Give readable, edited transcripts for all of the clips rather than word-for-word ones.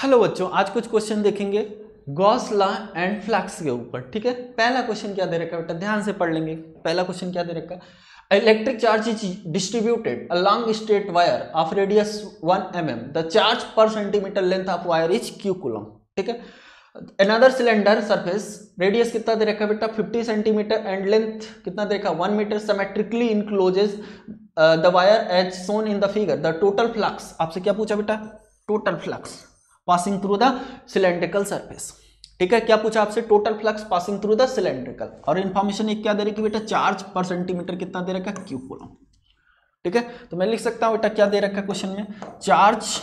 Hello बच्चों, आज कुछ क्वेश्चन देखेंगे गॉस लॉ एंड फ्लक्स के ऊपर। ठीक है, पहला क्वेश्चन क्या दे रखा है बेटा, ध्यान से पढ़ लेंगे। पहला क्वेश्चन क्या दे रखा है, electric charge is distributed along straight wire of radius 1 mm, the charge पर centimetre length of wire is q coulomb. ठीक है, अनदर सिलेंडर सरफेस रेडियस कितना दे रखा है बेटा 50 सेंटीमीटर एंड लेंथ कितना दे रखा है 1 metre, symmetrically encloses the wire as shown in the figure. The total flux, आपसे क्या पूछा बेटा, total flux passing through the cylindrical surface. ठीक है, क्या पूछा आपसे, total flux passing through the cylindrical, और इन्फॉर्मेशन एक क्या दे रही है बेटा, चार्ज पर सेंटीमीटर कितना दे रखा है, q कूलम। ठीक है, तो मैं लिख सकता हूं बेटा क्या दे रखा है क्वेश्चन में, चार्ज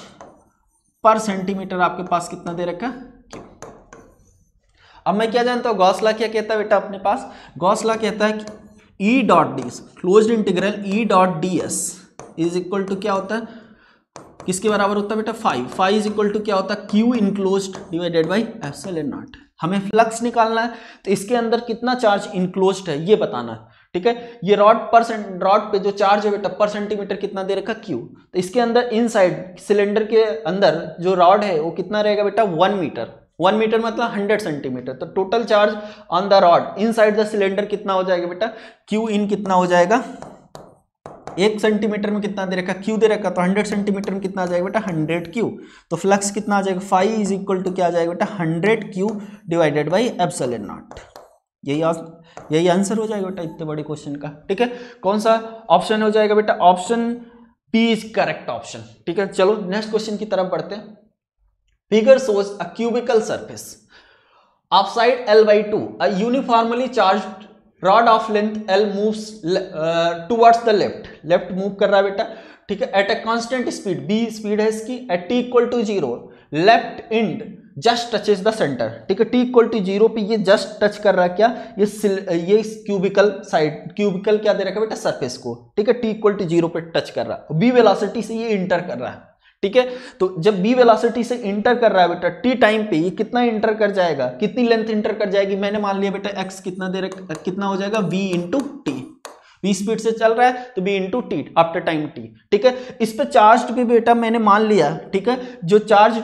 पर सेंटीमीटर आपके पास कितना दे रखा है, q। अब मैं क्या जानता हूं, गॉस लॉ क्या कहता है बेटा अपने पास, गॉस लॉ कहता है कि E dot D closed integral E dot D S is equal to क्या होता है, किसके बराबर होता है बेटा, फाई इज इक्वल टू क्या होता है, Q enclosed divided by epsilon naught. हमें फ्लक्स निकालना है, तो इसके अंदर कितना चार्ज इनक्लोज्ड है ये बताना है। ठीक है, ये रॉड पे जो चार्ज है बेटा पर सेंटीमीटर कितना दे रखा क्यू, तो इसके अंदर इनसाइड सिलेंडर के अंदर जो रॉड है वो कितना रहेगा बेटा 1 मीटर, 1 मीटर मतलब 100 सेंटीमीटर। तो total charge on the rod inside the cylinder कितना हो जाएगा बेटा, क्यू इन कितना हो जाएगा, 1 सेंटीमीटर में कितना दे रखा, क्यू दे रखा, तो 100 सेंटीमीटर में कितना आ जाएगा बेटा 100 क्यू। तो फ्लक्स कितना आ जाएगा, फाई इज इक्वल टू क्या आ जाएगा बेटा 100 Q divided by epsilon not. यही आंसर हो जाएगा बेटा इतने बड़े क्वेश्चन का। ठीक है, कौन सा ऑप्शन हो जाएगा बेटा, option B is correct option. ठीक है, चलो नेक्स्ट क्वेश्चन की तरफ बढ़ते हैं। Figure shows a cubical surface of side l/2 a uniformly charged rod of length L moves towards the left move कर रहा है बेटा। ठीक है, at a constant speed, b speed है इसकी, at t equal to 0 left end just touches the centre. ठीक है, t इक्वल टू 0 पे ये जस्ट टच कर रहा है क्या, ये क्यूबिकल साइड, क्यूबिकल क्या दे रखा है बेटा सरफेस को। ठीक है, t इक्वल टू 0 पे टच कर रहा है, b वेलोसिटी से ये इंटर कर रहा है। ठीक है, तो जब b वेलोसिटी से इंटर कर रहा है बेटा t टाइम पे ये कितना इंटर कर जाएगा, कितनी लेंथ इंटर कर जाएगी, मैंने मान लिया बेटा x कितना दे रखा, कितना हो जाएगा v into T, v speed से चल रहा है तो v into T after time t। ठीक है, इस पे चार्ज भी बेटा मैंने मान लिया। ठीक है, जो चार्ज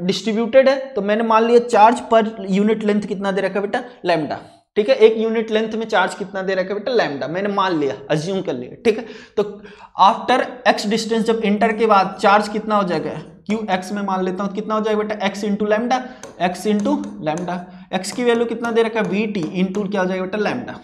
डिस्ट्रीब्यूटेड है तो मैंने मान लिया चार्ज पर यूनिट लेंथ कितना दे रखा बेटा लैम्डा। ठीक है, 1 यूनिट लेंथ में चार्ज कितना दे रखा है बेटा लैम्डा, मैंने मान लिया, अज्यूम कर लिया। ठीक है, तो आफ्टर x डिस्टेंस जब इंटर के बाद चार्ज कितना हो जाएगा, क्यू एक्स में मान लेता हूं, कितना हो जाएगा बेटा x into lambda, x into lambda, x की वैल्यू कितना दे रखा है वी टी इंटू क्या हो जाएगा बेटा लैम्डा।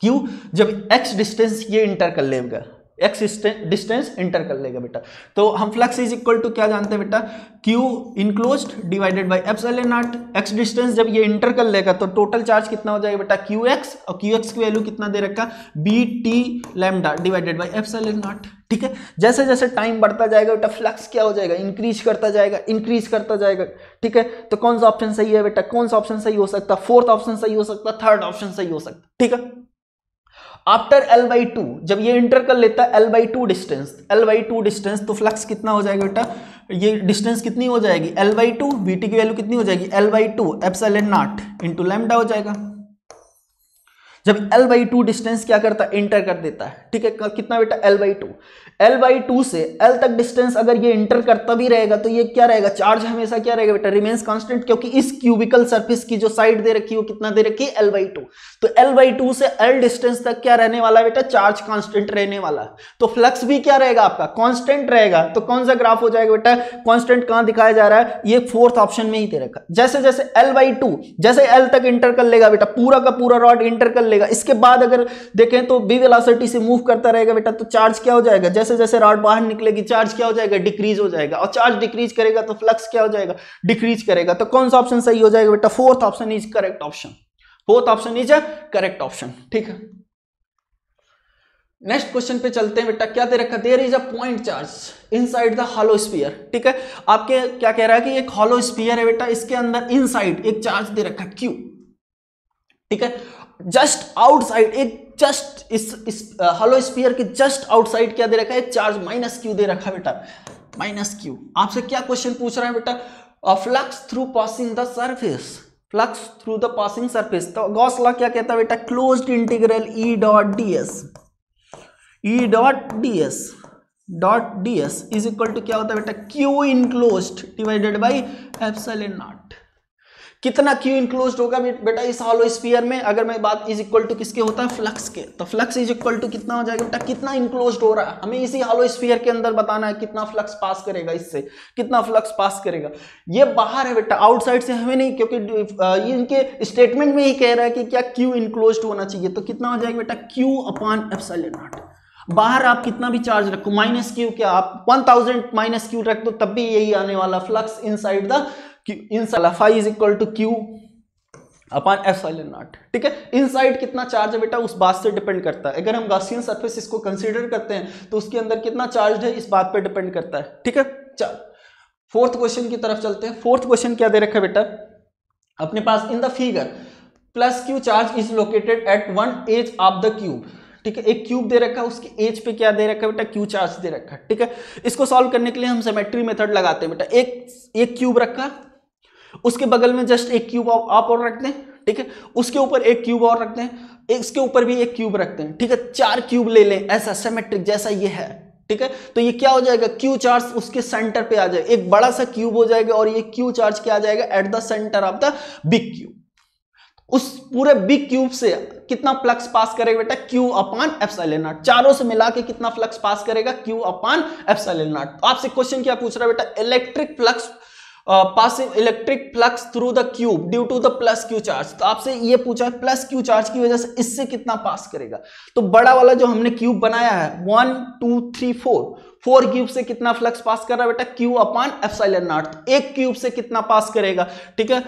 क्यों, जब x डिस्टेंस ये इंटर कर लेगा, x डिस्टेंस इंटर कर लेगा बेटा, तो हम फ्लक्स इज इक्वल टू क्या जानते हैं बेटा, q enclosed divided by epsilon not. x distance जब ये इंटर कर लेगा तो टोटल चार्ज कितना हो जाएगा बेटा qx, और qx की वैल्यू कितना दे रखा bt lambda divided by epsilon naught. ठीक है, जैसे जैसे टाइम बढ़ता जाएगा बेटा फ्लक्स क्या हो जाएगा, इंक्रीज करता जाएगा। ठीक है, तो कौन सा ऑप्शन सही है बेटा, कौन सा ऑप्शन सही हो सकता, फोर्थ ऑप्शन सही हो सकता, थर्ड ऑप्शन सही हो सकता। ठीक है, आफ्टर l/2 जब ये इंटर कर लेता है l/2 डिस्टेंस, तो फ्लक्स कितना हो जाएगा बेटा, ये डिस्टेंस कितनी हो जाएगी l/2, vt की वैल्यू कितनी हो जाएगी l/2 epsilon not into lambda हो जाएगा। जब l/2 डिस्टेंस क्या करता है, इंटर कर देता है। ठीक है, कितना बेटा l/2 से l तक डिस्टेंस अगर ये इंटर करता भी रहेगा तो ये क्या रहेगा, चार्ज हमेशा क्या रहेगा बेटा, रिमेन्स कांस्टेंट, क्योंकि इस क्यूबिकल सरफेस की जो साइड दे रखी है वो कितना दे रखी है l/2। तो l/2 से l डिस्टेंस तक क्या रहने वाला है बेटा, चार्ज कांस्टेंट रहने वाला। तो फ्लक्स भी क्या रहेगा आपका, कांस्टेंट रहेगा। तो कौन सा ग्राफ हो जाएगा बेटा, कांस्टेंट कहां दिखाया जा रहा है, ये फोर्थ ऑप्शन में ही दे रखा। जैसे जैसे l/2 जैसे l तक इंटर कर लेगा बेटा, पूरा का पूरा रॉड इंटर कर लेगा, इसके बाद अगर देखें तो b वेलोसिटी से मूव करता रहेगा बेटा, तो चार्ज क्या हो जाएगा, जैसे जैसे रॉड बाहर निकलेगी चार्ज क्या हो जाएगा, डिक्रीज हो जाएगा, और चार्ज डिक्रीज करेगा तो फ्लक्स क्या हो जाएगा, डिक्रीज करेगा। तो कौन सा ऑप्शन सही हो जाएगा बेटा, fourth option is correct option, fourth option is a correct option. ठीक है, नेक्स्ट क्वेश्चन पे चलते हैं बेटा, क्या दे रखा, there is a point charge inside the hollow sphere. ठीक है, आपके क्या कह रहा है कि एक हॉलो स्फीयर है बेटा, इसके अंदर इनसाइड एक चार्ज दे रखा क्यू। ठीक है, जस्ट आउटसाइड एक जस्ट इस हॉलो स्फीयर के जस्ट आउटसाइड क्या दे रखा है, चार्ज -q दे रखा है बेटा, -q। आपसे क्या क्वेश्चन पूछ रहा है बेटा, flux through passing the surface, flux through the passing surface. तो गॉस लॉ क्या कहता है बेटा, closed integral E dot ds dot D S is equal to क्या होता है बेटा, Q enclosed divided by epsilon naught. कितना क्यू इनक्लोज्ड होगा बेटा इस हॉलो स्फीयर में, अगर मैं बात इज इक्वल टू किसके होता है, फ्लक्स के, तो फ्लक्स इज इक्वल टू कितना हो जाएगा बेटा, कितना इनक्लोज्ड हो रहा है, हमें इसी हॉलो स्फीयर के अंदर बताना है कितना फ्लक्स पास करेगा, इससे कितना फ्लक्स पास करेगा। ये बाहर है बेटा, आउटसाइड से हमें नहीं, क्योंकि ये इनके स्टेटमेंट में ही कह रहा है कि क्या क्यू इनक्लोज्ड होना चाहिए, तो कितना हो जाएगा बेटा, क्यू अपॉन एप्सिलॉन नॉट। बाहर आप कितना भी चार्ज रखो, माइनस क्यू, क्या आप 1000 माइनस क्यू रख दो तब भी यही आने वाला, flux inside the inside phi is equal to Q upon epsilon naught. ठीक है, इनसाइड कितना चार्ज है बेटा उस बात से डिपेंड करता है। अगर हम गॉसियन सरफेस इसको कंसीडर करते हैं तो उसके अंदर कितना चार्ज है इस बात पे डिपेंड करता है। ठीक है, चल फोर्थ क्वेश्चन की तरफ चलते हैं। फोर्थ क्वेश्चन क्या दे रखा है बेटा अपने पास, in the figure plus Q charge is located at one edge of the cube. ठीक है, एक क्यूब दे रखा है, उसके एज पे क्या दे रखा है बेटा, क्यू चार्ज दे रखा है। ठीक है, इसको सॉल्व करने के लिए हम सिमेट्री मेथड लगाते हैं बेटा। एक क्यूब रखा, उसके बगल में जस्ट एक क्यूब आप और रखते हैं। ठीक है, उसके ऊपर एक क्यूब और रखते हैं, इसके ऊपर भी एक क्यूब रखते हैं। ठीक है, 4 क्यूब ले लें ऐसा सिमेट्रिक जैसा ये है। ठीक है, तो ये क्या हो जाएगा, क्यू चार्ज उसके सेंटर पे आ जाएगा, एक बड़ा सा क्यूब हो जाएगा और ये क्यू चार्ज क्या आ जाएगा at the centre of the big cube. उस पूरे बिग क्यूब से कितना फ्लक्स पास करेगा बेटा, क्यू अपॉन एप्सिलॉन नॉट। चारों से मिला के कितना फ्लक्स पास करेगा, क्यू अपॉन एप्सिलॉन नॉट। तो आपसे क्वेश्चन क्या पूछ रहा है बेटा, electric flux passing electric flux through the cube due to the plus Q charge. तो आपसे ये पूछा प्लस क्यू चार्ज की वजह से इससे कितना पास करेगा। तो बड़ा वाला जो हमने क्यूब बनाया है 1 2 3 4 क्यूब से कितना फ्लक्स पास कर रहा है बेटा, क्यू अपॉन एप्सिलॉन नॉट। एक क्यूब से कितना पास करेगा, ठीक है,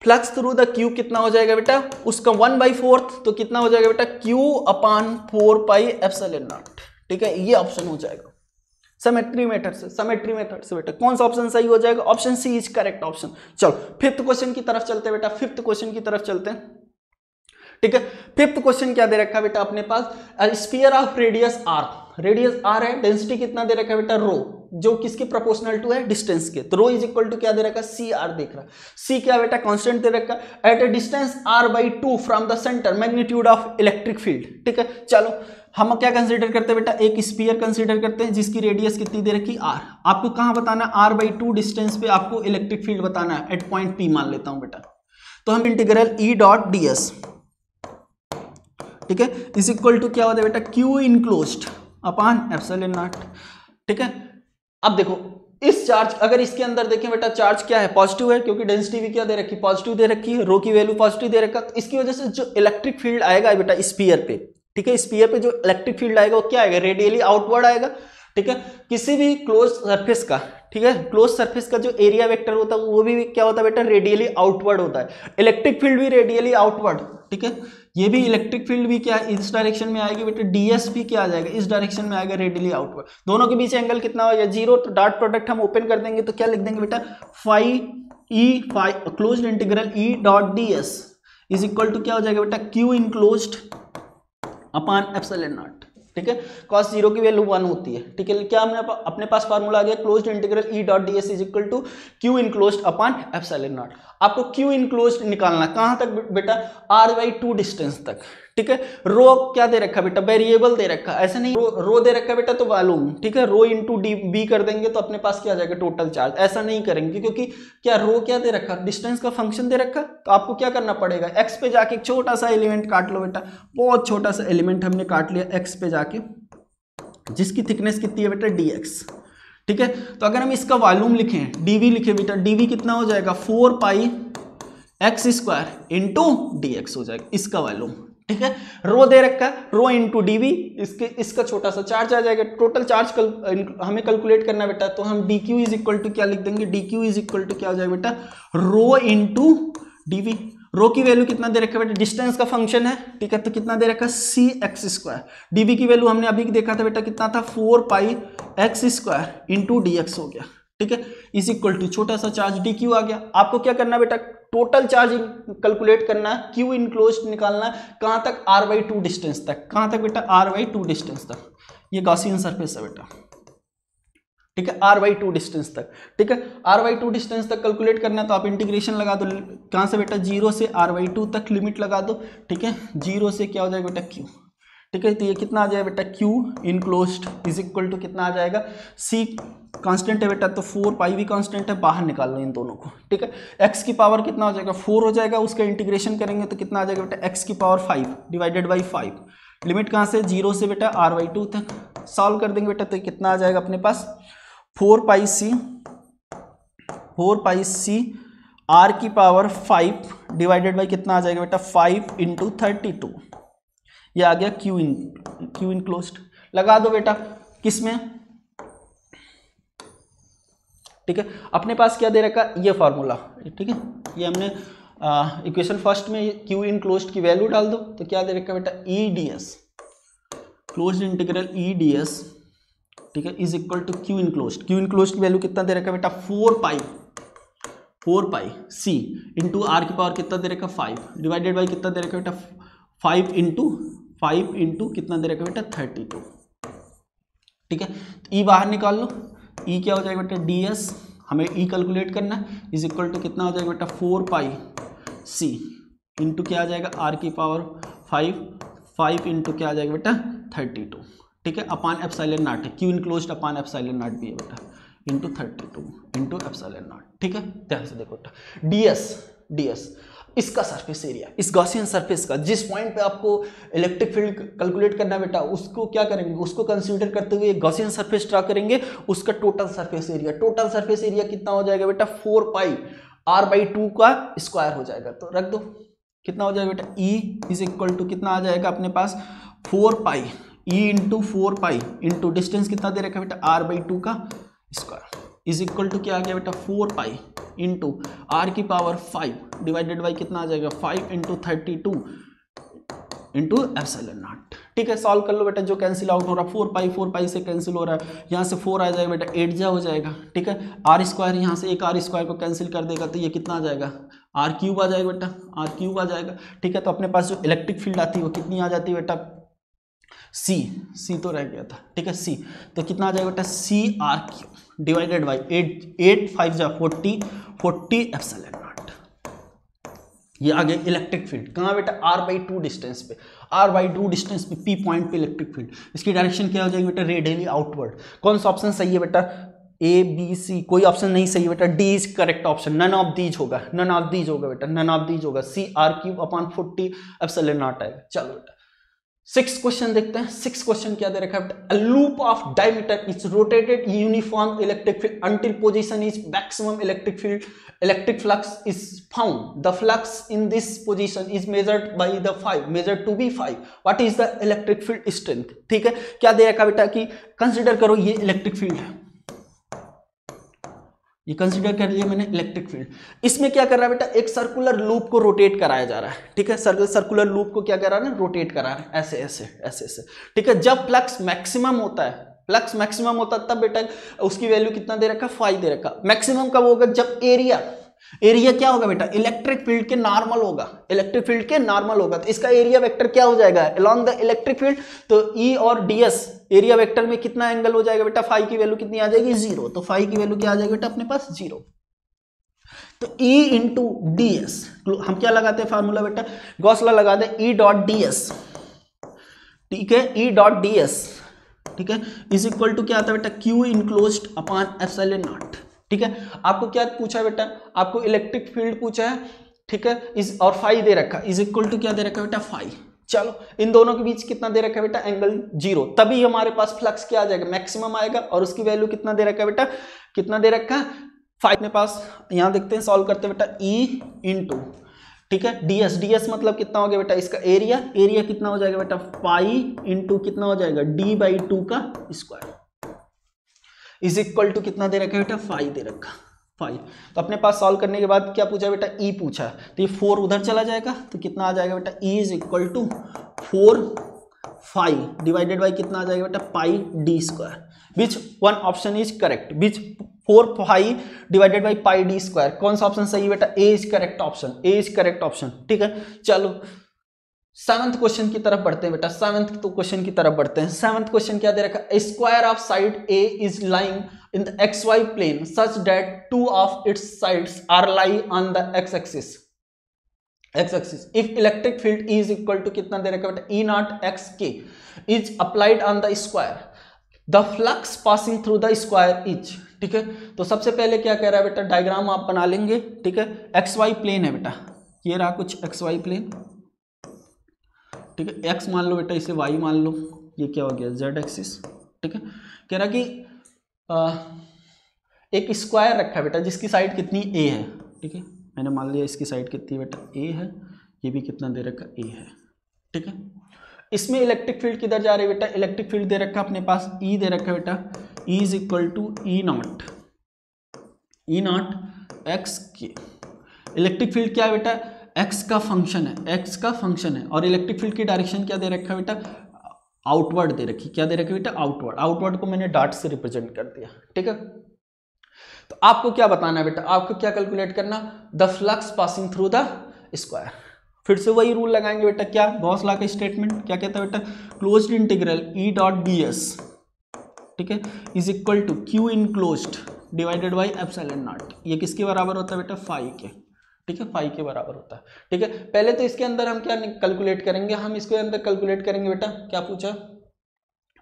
फ्लक्स थ्रू द क्यूब कितना हो जाएगा बेटा, उसका 1/4, तो कितना हो जाएगा बेटा, Q upon 4 pi epsilon naught. ठीक है, ये ऑप्शन हो जाएगा सिमेट्री मेथड से बेटा। कौन सा ऑप्शन सही हो जाएगा, option C is correct option. चलो फिफ्थ क्वेश्चन की तरफ चलते हैं बेटा, फिफ्थ क्वेश्चन की तरफ चलते हैं। ठीक है, फिफ्थ क्वेश्चन क्या दे रखा है बेटा अपने पास, स्फीयर ऑफ रेडियस आर है, डेंसिटी कितना दे रखा है बेटा, रो, जो किसके प्रोपोर्शनल टू है, डिस्टेंस के। तो रो इज इक्वल टू क्या दे रखा है, सी आर देख रहा है। सी क्या बेटा, कांस्टेंट दे रखा है। At a distance r/2 from the centre magnitude of electric field. ठीक है, चलो हम क्या कंसीडर करते हैं बेटा, एक स्फीयर कंसीडर करते हैं जिसकी रेडियस कितनी दे रखी, r। आपको कहां बताना, r/2 डिस्टेंस पे आपको इलेक्ट्रिक फील्ड बताना है, एट पॉइंट P मान लेता हूं बेटा। तो हम इंटीग्रल E डॉट ds, ठीक है, इज इक्वल टू क्या होता है बेटा, Q enclosed upon epsilon naught. ठीक है, अब देखो इस चार्ज, अगर इसके अंदर देखें बेटा चार्ज क्या है, पॉजिटिव है, क्योंकि डेंसिटी भी क्या दे रखी, पॉजिटिव दे रखी है, रो की वैल्यू पॉजिटिव दे रखा, तो इसकी वजह से जो इलेक्ट्रिक फील्ड आएगा बेटा स्फीयर पे, ठीक है, स्फीयर पे जो इलेक्ट्रिक फील्ड आएगा वो क्या आएगा, रेडियली आउटवर्ड आएगा। ठीक है, किसी भी क्लोज सरफेस का, ठीक है, क्लोज सरफेस का जो एरिया वेक्टर होता है वो भी क्या होता है बेटा, रेडियली आउटवर्ड होता है। इलेक्ट्रिक फील्ड भी रेडियली आउटवर्ड, ठीक है, ये भी इलेक्ट्रिक फील्ड भी क्या है, इस डायरेक्शन में आएगी बेटा, डीएस भी क्या आ जाएगा, इस डायरेक्शन में आएगा, रेडियली आउटवर्ड। दोनों के बीच एंगल कितना होगा, 0। तो डॉट प्रोडक्ट हम ओपन कर देंगे तो क्या लिख देंगे बेटा, phi closed integral E dot D S is equal to क्या हो जाएगा बेटा, Q enclosed upon epsilon naught. ठीक है, cos 0 की वैल्यू 1 होती है। ठीक है, क्या हमने अपने पास फार्मूला आ गया, closed integral E dot ds is equal to Q enclosed upon epsilon naught. आपको क्यू इनक्लोज्ड निकालना कहां तक बेटा, r/2 डिस्टेंस तक। ठीक है, रो क्या दे रखा बेटा, वेरिएबल दे रखा, ऐसा नहीं रो दे रखा बेटा तो वॉल्यूम। ठीक है, रो इंटू डी बी कर देंगे तो अपने पास क्या आ जाएगा, टोटल चार्ज। ऐसा नहीं करेंगे क्योंकि क्या रो क्या दे रखा, डिस्टेंस का फंक्शन दे रखा, तो आपको क्या करना पड़ेगा, एक्स पे जाके एक छोटा सा एलिमेंट काट लो बेटा, बहुत छोटा सा एलिमेंट हमने काट लिया एक्स पे जाके, जिसकी थिकनेस कितनी है बेटा, dx। ठीक है, तो अगर हम इसका वॉल्यूम लिखें, dv लिखे बेटा, dv कितना हो जाएगा, 4 pi x square into dx हो जाएगा इसका वॉल्यूम। ठीक है, रो दे रखा है, रो इंटू dv, इसका छोटा सा चार्ज आ जाएगा। टोटल चार्ज हमें कैलकुलेट करना बेटा, तो हम dq इज इक्वल टू क्या लिख देंगे, dq इज इक्वल टू क्या हो जाएगा बेटा, रो इंटू dv। रो की वैल्यू कितना दे रखा है बेटा, डिस्टेंस का फंक्शन है। ठीक है, तो कितना दे रखा है, सी एक्स स्क्वायर। डीवी की वैल्यू हमने अभी देखा था बेटा कितना था, 4 pi x square into d x हो गया। ठीक है, इज इक्वल टू छोटा सा चार्ज डी क्यू आ गया। आपको क्या करना बेटा, टोटल चार्ज कैलकुलेट करना है, क्यू इनक्लोज्ड निकालना है, कहां तक, r/2 डिस्टेंस तक। कहां तक बेटा, r/2 डिस्टेंस तक। ये गॉसियन सरफेस है बेटा। ठीक है, r/2 डिस्टेंस तक। ठीक है, r/2 डिस्टेंस तक कैलकुलेट करना है तो आप इंटीग्रेशन लगा दो, कहां से बेटा, 0 से r/2 तक लिमिट लगा दो। ठीक है, 0 से क्या हो जाएगा बेटा, q। ठीक है। तो ये कितना आ जाएगा बेटा, Q enclosed is equal to कितना आ जाएगा, सी कांस्टेंट है बेटा, तो 4 पाई भी कांस्टेंट है, बाहर निकाल लो इन दोनों को, ठीक है। एक्स की पावर कितना हो जाएगा, 4 हो जाएगा, उसका इंटीग्रेशन करेंगे तो कितना आ जाएगा बेटा, एक्स की पावर 5 डिवाइडेड बाई 5, लिमिट कहाँ से, 0 से बेटा r/2 तक। सॉल्व कर देंगे बेटा तो कितना आ जाएगा अपने पास, 4 पाई सी r की पावर 5 डिवाइडेड बाई कितना आ जाएगा बेटा, 5 इंटू 32, ये आ गया क्यू इनक्लोज्ड। लगा दो बेटा किसमें, ठीक है। अपने पास क्या दे रखा, ये फार्मूला, ठीक है, ये हमने इक्वेशन फर्स्ट में क्यू इनक्लोज्ड की वैल्यू डाल दो, तो क्या दे रखा बेटा, E D S closed integral E D S, ठीक है, is equal to Q enclosed. Q enclosed की वैल्यू कितना दे रखा बेटा, 4 पाई सी इंटू आर की पावर कितना दे रखा, 5 डिवाइडेड बाई कितना दे रखा बेटा, 5 इंटू कितना दे रखा बेटा, 32, ठीक है। ई बाहर निकाल लो, ई क्या हो जाएगा बेटा, डी एस, हमें ई कैलकुलेट करना है, इज इक्वल टू कितना हो जाएगा बेटा, 4 पाई सी इंटू क्या आ जाएगा, आर की पावर 5 इंटू क्या आ जाएगा बेटा, 32, ठीक है, अपान एप्सिलॉन नॉट है, Q enclosed upon epsilon not भी है बेटा, इंटू 32 इंटू एप्सिलॉन नॉट, ठीक है। ध्यान से देखो बेटा, डीएस इसका सरफेस एरिया, इस गॉसियन सरफेस का, जिस पॉइंट पे आपको इलेक्ट्रिक फील्ड कैलकुलेट करना बेटा, उसको क्या करेंगे, उसको कंसीडर करते हुए गॉसियन सरफेस ड्रा करेंगे, उसका टोटल सरफेस एरिया कितना हो जाएगा बेटा, 4 पाई r/2 का स्क्वायर हो जाएगा। तो रख दो कितना हो जाएगा बेटा, ई इज इक्वल टू कितना आ जाएगा अपने पास, 4 pi E into 4 pi into distance कितना दे रखा बेटा, r/2 का स्क्वायर इज इक्वल टू क्या आ गया बेटा, 4 पाई इंटू आर की पावर 5 डिवाइडेड बाई कितना आ जाएगा, 5 इंटू 32 इंटू एप्सिलॉन नॉट, ठीक है। सॉल्व कर लो बेटा, जो कैंसिल आउट हो रहा है, 4 पाई से कैंसिल हो रहा है, यहाँ से 4 आ जाएगा बेटा, 8 जा हो जाएगा, ठीक है। आर स्क्वायर यहाँ से एक आर स्क्वायर को कैंसिल कर देगा, तो ये कितना आ जाएगा, r³ आ जाएगा बेटा, r³ आ जाएगा, ठीक है। तो अपने पास जो इलेक्ट्रिक फील्ड आती है वो कितनी आ जाती है बेटा, सी तो रह गया था, ठीक है, सी, तो कितना आ जाएगा बेटा, CR³ डिवाइडेड बाई 8 5 जा 40 एप्सिलॉन नॉट। ये आ गया इलेक्ट्रिक फील्ड, कहाँ बेटा, r/2 डिस्टेंस पे, P पॉइंट पे इलेक्ट्रिक फील्ड। इसकी डायरेक्शन क्या हो जाएगी बेटा, रेडियली आउटवर्ड। कौन सा ऑप्शन सही है बेटा, ए बी सी, कोई ऑप्शन नहीं सही है बेटा, D is correct option, none of these होगा बेटा, CR³ अपान 40 एप्सिलॉन नॉट आएगा। चलो बेटा 6th क्वेश्चन देखते हैं। 6th क्वेश्चन क्या दे रखा है बेटा, a loop of diameter is rotated uniform electric field until position is maximum electric flux is found. The flux in this position is measured by the measured to be 5. What is the electric field strength? ठीक है, क्या दे रखा बेटा कि consider करो ये electric field है, ये कंसिडर कर लिया मैंने इलेक्ट्रिक फील्ड। इसमें क्या कर रहा है बेटा, एक सर्कुलर लूप को रोटेट कराया जा रहा है, ठीक है, सर्कुलर लूप को क्या कर रहा है ना, रोटेट करा रहा है, ऐसे, ठीक है। जब फ्लक्स मैक्सिमम होता है तब बेटा उसकी वैल्यू कितना दे रखा, 5 दे रखा। मैक्सिमम कब होगा, जब एरिया क्या होगा बेटा, इलेक्ट्रिक फील्ड के नॉर्मल होगा, तो इसका एरिया वेक्टर क्या हो जाएगा, अलोंग द इलेक्ट्रिक फील्ड। तो ई और ds एरिया वेक्टर में कितना एंगल हो जाएगा बेटा, फाई की वैल्यू कितनी आ जाएगी, 0। तो फाई की वैल्यू क्या आ जाएगी बेटा अपने पास, 0। तो E इंटू ds, हम क्या लगाते हैं फार्मूला बेटा, गॉस लॉ लगा दे, E डॉट ds, ठीक है, E डॉट ds, ठीक है, इज इक्वल टू क्या आता है बेटा, क्यू इनक्लोज्ड अपान एप्सिलॉन नॉट, ठीक है। आपको क्या पूछा है बेटा, आपको इलेक्ट्रिक फील्ड पूछा है, ठीक है, इस और फाई दे रखा, इज इक्वल टू क्या दे रखा बेटा, फाई। चलो इन दोनों के बीच कितना दे रखा है बेटा, एंगल 0, तभी हमारे पास फ्लक्स क्या आ जाएगा, मैक्सिमम आएगा, और उसकी वैल्यू कितना दे रखा है बेटा, कितना दे रखा है 5 अपने पास। यहां देखते हैं, सॉल्व करते हैं बेटा, E इंटू, ठीक है, ds मतलब कितना हो गया बेटा, इसका एरिया कितना हो जाएगा बेटा, पाई इंटू कितना हो जाएगा, d/2 का स्क्वायर इज इक्वल टू कितना दे रखा है बेटा, 5 दे रखा, 5। तो अपने पास सॉल्व करने के बाद क्या पूछा बेटा, E पूछा, तो ये 4 उधर चला जाएगा, तो कितना आ जाएगा बेटा, E is equal to 4 5 divided by कितना आ जाएगा बेटा, pi d square. Which one option is correct, which 4 5 divided by pi d square, कौन सा ऑप्शन सही है बेटा, ए इज करेक्ट ऑप्शन, ठीक है। चलो 7th क्वेश्चन की तरफ बढ़ते हैं बेटा, 7th क्वेश्चन की तरफ बढ़ते हैं। 7th क्वेश्चन क्या दे रखा है, square of side A is lying in the XY plane such that 2 of its sides are lie on the X axis। X axis. If electric field is equal to कितना दे रखा है बेटा, E naught X K is applied on the square, the flux passing through the square is, ठीक है। तो सबसे पहले क्या कह रहा है बेटा, डायग्राम आप बना लेंगे, ठीक है। एक्स वाई प्लेन है बेटा, ये रहा कुछ एक्स वाई प्लेन, ठीक है। एक्स मान लो बेटा, इसे वाई मान लो, ये क्या हो गया जेड एक्सिस, ठीक है। कह रहा कि एक स्क्वायर रखा है बेटा जिसकी साइड कितनी ए है, ठीक है। मैंने मान लिया इसकी साइड कितनी बेटा ए है, ये भी कितना दे रखा ए है, ठीक है। इसमें इलेक्ट्रिक फील्ड किधर जा रही है बेटा, इलेक्ट्रिक फील्ड दे रखा अपने पास ई दे रखा है बेटा, E is equal to E naught X K. Electric field क्या है बेटा, एक्स का फंक्शन है, एक्स का फंक्शन है। और इलेक्ट्रिक फील्ड की डायरेक्शन क्या दे रखा है बेटा, आउटवर्ड दे रखी, क्या दे रखी है बेटा, आउटवर्ड। आउटवर्ड को मैंने डॉट से रिप्रेजेंट कर दिया, ठीक है। तो आपको क्या बताना है बेटा, आपको क्या कैलकुलेट करना, the flux passing through the square. फिर से वही रूल लगाएंगे बेटा, क्या गॉस लॉ का स्टेटमेंट क्या कहता है बेटा, closed integral E dot D S, ठीक है, is equal to Q enclosed divided by epsilon naught. ये किसके बराबर होता है बेटा, फाई के, ठीक है, फाई के बराबर होता है, ठीक है। पहले तो इसके अंदर हम क्या कैलकुलेट करेंगे, हम इसके अंदर कैलकुलेट करेंगे बेटा, क्या पूछा,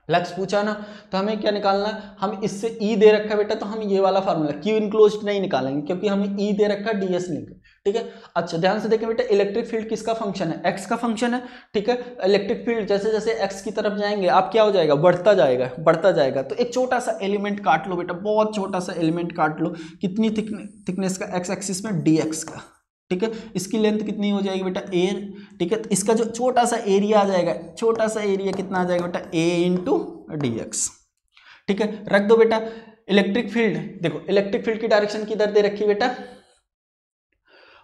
फ्लक्स पूछा ना, तो हमें क्या निकालना है, हम इससे ई दे रखा है बेटा, तो हम ये वाला फार्मूला क्यू इनक्लोज्ड नहीं निकालेंगे क्योंकि हमें ई दे रखा है डीएस लिंक, ठीक है। अच्छा ध्यान से देखें बेटा, इलेक्ट्रिक फील्ड किसका फंक्शन है, एक्स का फंक्शन है, ठीक है। इलेक्ट्रिक फील्ड जैसे जैसे एक्स की तरफ जाएंगे आप क्या हो जाएगा, बढ़ता जाएगा बढ़ता जाएगा। तो एक छोटा सा एलिमेंट काट लो बेटा, बहुत छोटा सा एलिमेंट काट लो, कितनी थिकनेस का, एक्स एक्सिस में dx का, ठीक है। इसकी लेंथ कितनी हो जाएगी बेटा ए, ठीक है। तो इसका जो छोटा सा एरिया आ जाएगा, छोटा सा एरिया कितना आ जाएगा बेटा, ए इंटू डी एक्स, ठीक है। रख दो बेटा। इलेक्ट्रिक फील्ड देखो, इलेक्ट्रिक फील्ड की डायरेक्शन किधर दे रखी है बेटा,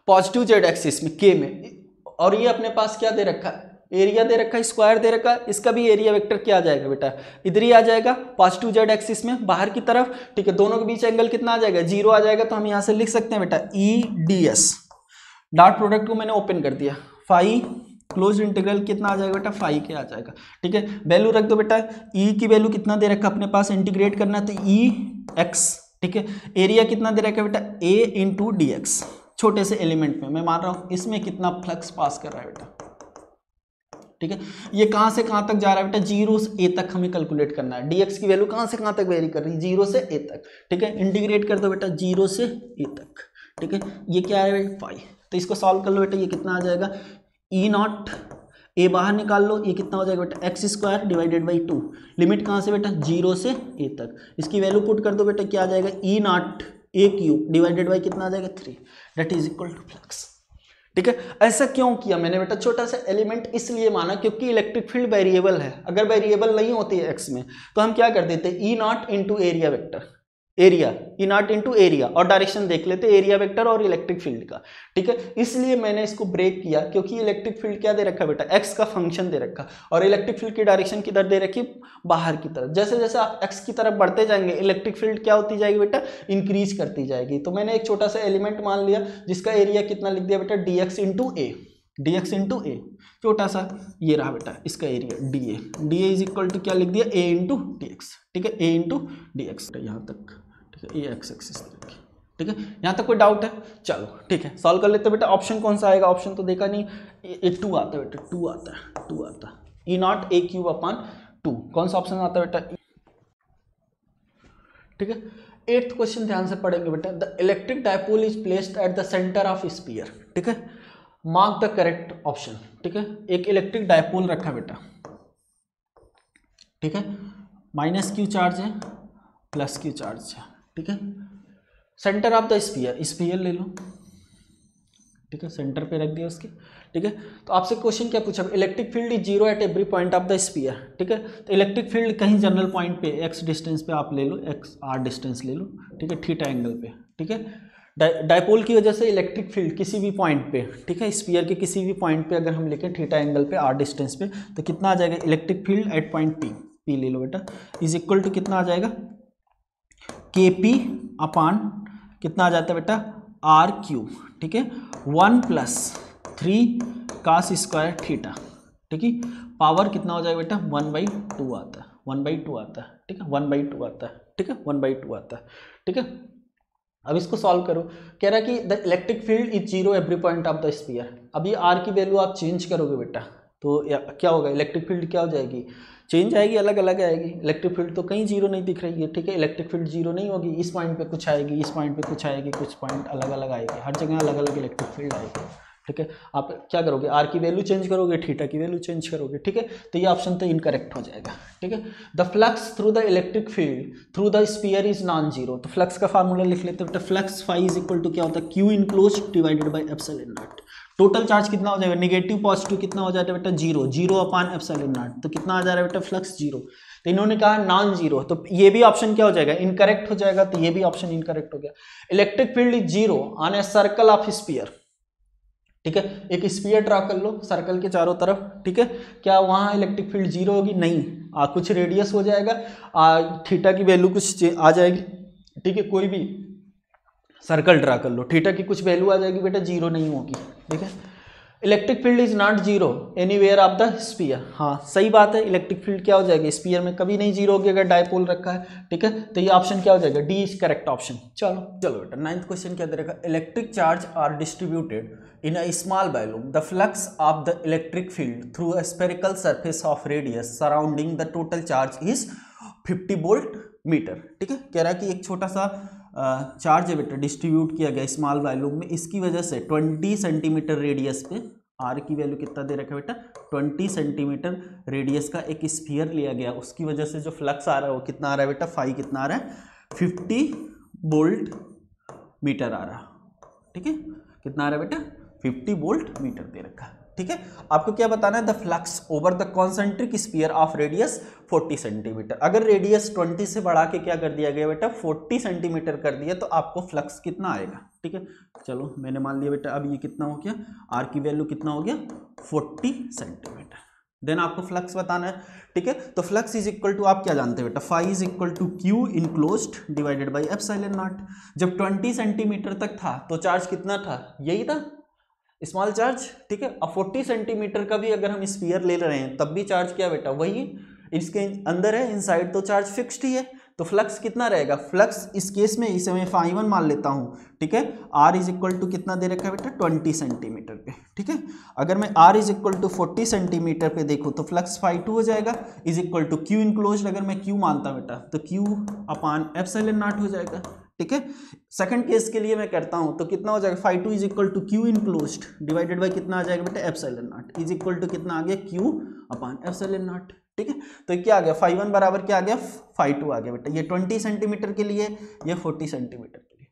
पॉजिटिव जेड एक्सिस में के में, और ये अपने पास क्या दे रखा है, एरिया दे रखा है, स्क्वायर दे रखा है। इसका भी एरिया वेक्टर क्या आ जाएगा बेटा, इधर ही आ जाएगा पॉजिटिव जेड एक्सिस में बाहर की तरफ, ठीक है। दोनों के बीच एंगल कितना आ जाएगा, 0 आ जाएगा। तो हम यहाँ से लिख सकते हैं बेटा E D S, dot product को मैंने ओपन कर दिया, फाई क्लोज इंटीग्रल कितना आ जाएगा बेटा, फाई के आ जाएगा, ठीक है। वैल्यू रख दो बेटा, ई की वैल्यू कितना दे रखा अपने पास, इंटीग्रेट करना है तो ई एक्स, ठीक है। एरिया कितना दे रखा है बेटा, ए इंटू डी एक्स, छोटे से एलिमेंट में मैं मान रहा हूं इसमें कितना फ्लक्स पास कर रहा है बेटा, ठीक है। ये कहां से कहां तक जा रहा है बेटा, 0 से ए तक हमें कैलकुलेट करना है। dx की वैल्यू कहां से कहां तक वेरी कर रही है, 0 से ए तक, ठीक है। इंटीग्रेट कर दो बेटा 0 से ए तक, ठीक है। ये क्या है फाई, तो इसको सॉल्व कर लो बेटा, ये कितना आ जाएगा, ई नॉट, ए बाहर निकाल लो, ये कितना हो जाएगा बेटा, x square divided by 2। Limit कहाँ से बेटा, 0 से ए तक। इसकी वैल्यू पुट कर दो बेटा, क्या आ जाएगा, E naught a cube divided by कितना आ जाएगा 3, that is equal to flux, ठीक है। ऐसा क्यों किया मैंने बेटा, छोटा सा एलिमेंट इसलिए माना क्योंकि इलेक्ट्रिक फील्ड वेरिएबल है। अगर वेरिएबल नहीं होती है एक्स में तो हम क्या कर देते, E naught into area vector, area E naught into area, और डायरेक्शन देख लेते एरिया वेक्टर और इलेक्ट्रिक फील्ड का, ठीक है। इसलिए मैंने इसको ब्रेक किया क्योंकि इलेक्ट्रिक फील्ड क्या दे रखा है बेटा, एक्स का फंक्शन दे रखा, और इलेक्ट्रिक फील्ड की डायरेक्शन किधर दे रखी, बाहर की तरफ। जैसे जैसे आप एक्स की तरफ बढ़ते जाएंगे इलेक्ट्रिक फील्ड क्या होती जाएगी बेटा, इंक्रीज करती जाएगी। तो मैंने एक छोटा सा एलिमेंट मान लिया जिसका एरिया कितना लिख दिया बेटा, D X into A, D X into A, छोटा सा ये रहा बेटा इसका area D A, D A is equal to क्या लिख दिया, ए इंटू डी एक्स, ठीक है, ए इंटू डी एक्स, यहाँ तक, ठीक है। ये एक्स एक्सिस, ठीक है। यहाँ तक कोई डाउट है, चलो ठीक है, सॉल्व कर लेते बेटा। ऑप्शन कौन सा आएगा, ऑप्शन तो देखा नहीं, ये 2 आता है बेटा, 2 आता है, 2 आता है, ई नॉट ए क्यूब अपॉन 2, कौन सा ऑप्शन आता है बेटा, ठीक है। 8th क्वेश्चन ध्यान से पढ़ेंगे बेटा, the electric dipole is placed at the centre of sphere, ठीक है। मार्क द करेक्ट ऑप्शन, ठीक है। एक इलेक्ट्रिक डायपोल रखा बेटा, ठीक है, माइनस क्यू चार्ज है, प्लस क्यू चार्ज है, ठीक है। Centre of the sphere, sphere ले लो, ठीक है, सेंटर पे रख दिया उसके, ठीक है। तो आपसे क्वेश्चन क्या पूछा, electric field is 0 at every point of the sphere, ठीक है। तो इलेक्ट्रिक फील्ड कहीं जनरल पॉइंट पे एक्स डिस्टेंस पे आप ले लो, एक्स आर डिस्टेंस ले लो, ठीक है, थीटा एंगल पे, ठीक है। डायपोल की वजह से इलेक्ट्रिक फील्ड किसी भी पॉइंट पे, ठीक है, स्फीयर के किसी भी पॉइंट पे अगर हम लिखें थीटा एंगल पे आर डिस्टेंस पे, तो कितना आ जाएगा, electric field eight point P, P ले लो बेटा, इज इक्वल टू कितना आ जाएगा, के पी अपान कितना आ जाता है बेटा, आर क्यूब, ठीक है, 1 + 3 cos स्क्वायर थीटा, ठीक है। पावर कितना हो जाएगा बेटा, 1/2 आता है, 1/2 आता है, ठीक है, 1/2 आता है, ठीक है, 1/2 आता है, ठीक है। अब इसको सॉल्व करो। कह रहा है कि the electric field is zero every point of the sphere. अब ये आर की वैल्यू आप चेंज करोगे बेटा तो क्या होगा, इलेक्ट्रिक फील्ड क्या हो जाएगी, चेंज आएगी, अलग अलग आएगी। इलेक्ट्रिक फील्ड तो कहीं जीरो नहीं दिख रही है, ठीक है, इलेक्ट्रिक फील्ड जीरो नहीं होगी, इस पॉइंट पे कुछ आएगी, इस पॉइंट पे कुछ आएगी, कुछ पॉइंट अलग अलग आएगी, हर जगह अलग अलग इलेक्ट्रिक फील्ड आएगी, ठीक है। आप क्या करोगे, आर की वैल्यू चेंज करोगे, थीटा की वैल्यू चेंज करोगे, ठीक है। तो ये ऑप्शन तो इनकरेक्ट हो जाएगा, ठीक है। The flux through the electric field through the sphere is non zero. तो फ्लक्स का फार्मूला लिख लेते हैं, flux phi is equal to क्या होता है, Q enclose divided by epsilon naught. Total charge कितना हो जाएगा, नेगेटिव पॉजिटिव कितना हो जाएगा बेटा, zero, zero upon epsilon naught. तो कितना आ जा रहा है बेटा, फ्लक्स जीरो। तो इन्होंने कहा नॉन जीरो, तो ये भी ऑप्शन क्या हो जाएगा, इनकरेक्ट हो जाएगा। तो ये भी ऑप्शन इनकरेक्ट हो गया। Electric field is zero on a circle of sphere, ठीक है। एक स्फीयर ड्रा कर लो सर्कल के चारों तरफ, ठीक है। क्या वहां इलेक्ट्रिक फील्ड जीरो होगी, नहीं, कुछ रेडियस हो जाएगा, थीटा की वैल्यू कुछ आ जाएगी, ठीक है। कोई भी सर्कल ड्रा कर लो, थीटा की कुछ वैल्यू आ जाएगी बेटा, जीरो नहीं होगी, ठीक है। Electric field is not zero anywhere of the sphere. हाँ सही बात है, इलेक्ट्रिक फील्ड क्या हो जाएगी, स्फीयर में कभी नहीं जीरो होगी अगर डायपोल रखा है, ठीक है। तो ये ऑप्शन क्या हो जाएगा, डी इज करेक्ट ऑप्शन। चलो चलो बेटा, 9th क्वेश्चन क्या दे रखा, electric charge are distributed in a small volume, the flux of the electric field through a spherical surface of radius surrounding the total charge is 50 volt metre, ठीक है। कह रहा है कि एक छोटा सा चार्ज है बेटा, डिस्ट्रीब्यूट किया गया स्मॉल वॉल्यूम में, इसकी वजह से 20 सेंटीमीटर रेडियस पे, आर की वैल्यू कितना दे रखा है बेटा, 20 सेंटीमीटर रेडियस का एक स्फीयर लिया गया, उसकी वजह से जो फ्लक्स आ रहा है वो कितना आ रहा है बेटा, फाई कितना आ रहा है, 50 वोल्ट मीटर आ रहा, ठीक है। कितना आ रहा है बेटा, 50 वोल्ट मीटर दे रखा है, ठीक है। आपको क्या बताना है, the flux over the concentric sphere of radius 40 centimetre. अगर रेडियस 20 से बढ़ा के क्या कर दिया गया बेटा, 40 सेंटीमीटर कर दिया, तो आपको फ्लक्स कितना आएगा, ठीक है। चलो मैंने मान लिया बेटा, अब ये कितना हो गया, आर की वैल्यू कितना हो गया, 40 सेंटीमीटर। देन आपको फ्लक्स बताना है, ठीक है। तो फ्लक्स इज इक्वल टू, आप क्या जानते हैं बेटा, phi is equal to Q enclosed divided by epsilon naught. जब 20 सेंटीमीटर तक था तो चार्ज कितना था, यही था स्मॉल चार्ज, ठीक है। अब 40 सेंटीमीटर का भी अगर हम स्फीयर ले रहे हैं तब भी चार्ज क्या बेटा, वही इसके अंदर है, इनसाइड तो चार्ज फिक्स्ड ही है। तो फ्लक्स कितना रहेगा, फ्लक्स इस केस में इसे मैं फाई 1 मान लेता हूँ, ठीक है। आर इज इक्वल टू कितना दे रखा है बेटा, 20 सेंटीमीटर पे, ठीक है। अगर मैं R is equal to 40 centimetre पे देखूँ तो फ्लक्स फाई 2 हो जाएगा, is equal to Q enclose, अगर मैं क्यू मानता बेटा तो क्यू अपान एप्सिलॉन नॉट हो जाएगा, ठीक है। सेकंड केस के लिए मैं करता हूं तो कितना हो जाएगा, phi 2 is equal to Q enclosed divided by कितना आ जाएगा बेटा, epsilon naught, is equal to कितना आ गया, क्यू अपान एप्सिलॉन नॉट, ठीक है। तो क्या आ गया, फाई 1 बराबर क्या आ गया, फाई 2 आ गया बेटा। ये 20 सेंटीमीटर के लिए, ये 40 सेंटीमीटर के लिए।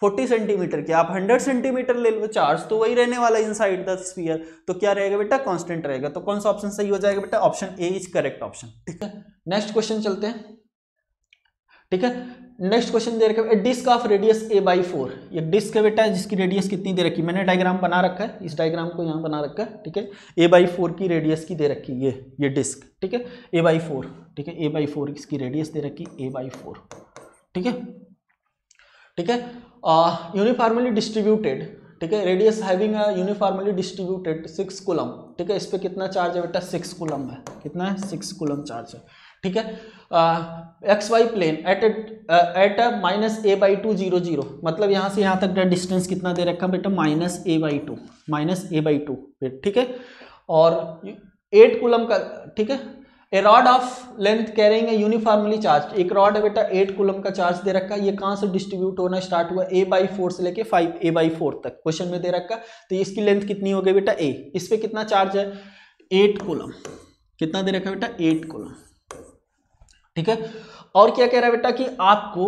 40 सेंटीमीटर के आप 100 सेंटीमीटर ले लो, चार्ज तो वही रहने वाला इनसाइड द स्फीयर, तो क्या रहेगा बेटा, कांस्टेंट रहेगा। तो कौन सा ऑप्शन सही हो जाएगा बेटा, option A is correct option, ठीक है। नेक्स्ट क्वेश्चन चलते हैं, ठीक है। नेक्स्ट क्वेश्चन दे रखा है, disc of radius a by 4। ये डिस्क है बेटा जिसकी रेडियस कितनी दे रखी, मैंने डायग्राम बना रखा है, इस डायग्राम को यहाँ बना रखा है, ठीक है। a बाई 4 की रेडियस की दे रखी ये डिस्क, ठीक है, a बाई 4, ठीक है, a बाई 4 इसकी रेडियस दे रखी a बाई 4, ठीक है, ठीक है। यूनिफॉर्मली डिस्ट्रीब्यूटेड, ठीक है, radius having a uniformly distributed 6 coulomb, ठीक है। इस पे कितना चार्ज है बेटा, 6 कूलम है, कितना है, 6 कूलम चार्ज है, ठीक है। X Y plane at a minus A by 2 0 0, मतलब यहाँ से यहाँ तक का डिस्टेंस कितना दे रखा बेटा, माइनस ए बाई 2, ठीक है। और 8 कूलम का, ठीक है। A rod of length carrying a uniformly charge, एक रॉड है बेटा 8 कूलम का चार्ज दे रखा है, ये कहाँ से डिस्ट्रीब्यूट होना स्टार्ट हुआ, a बाई 4 से लेके 5 a बाई 4 तक क्वेश्चन में दे रखा। तो इसकी लेंथ कितनी हो गई बेटा, a, इस पे कितना चार्ज है, 8 कूलम, कितना दे रखा है बेटा, 8 कूलम, ठीक है। और क्या कह रहा है बेटा कि आपको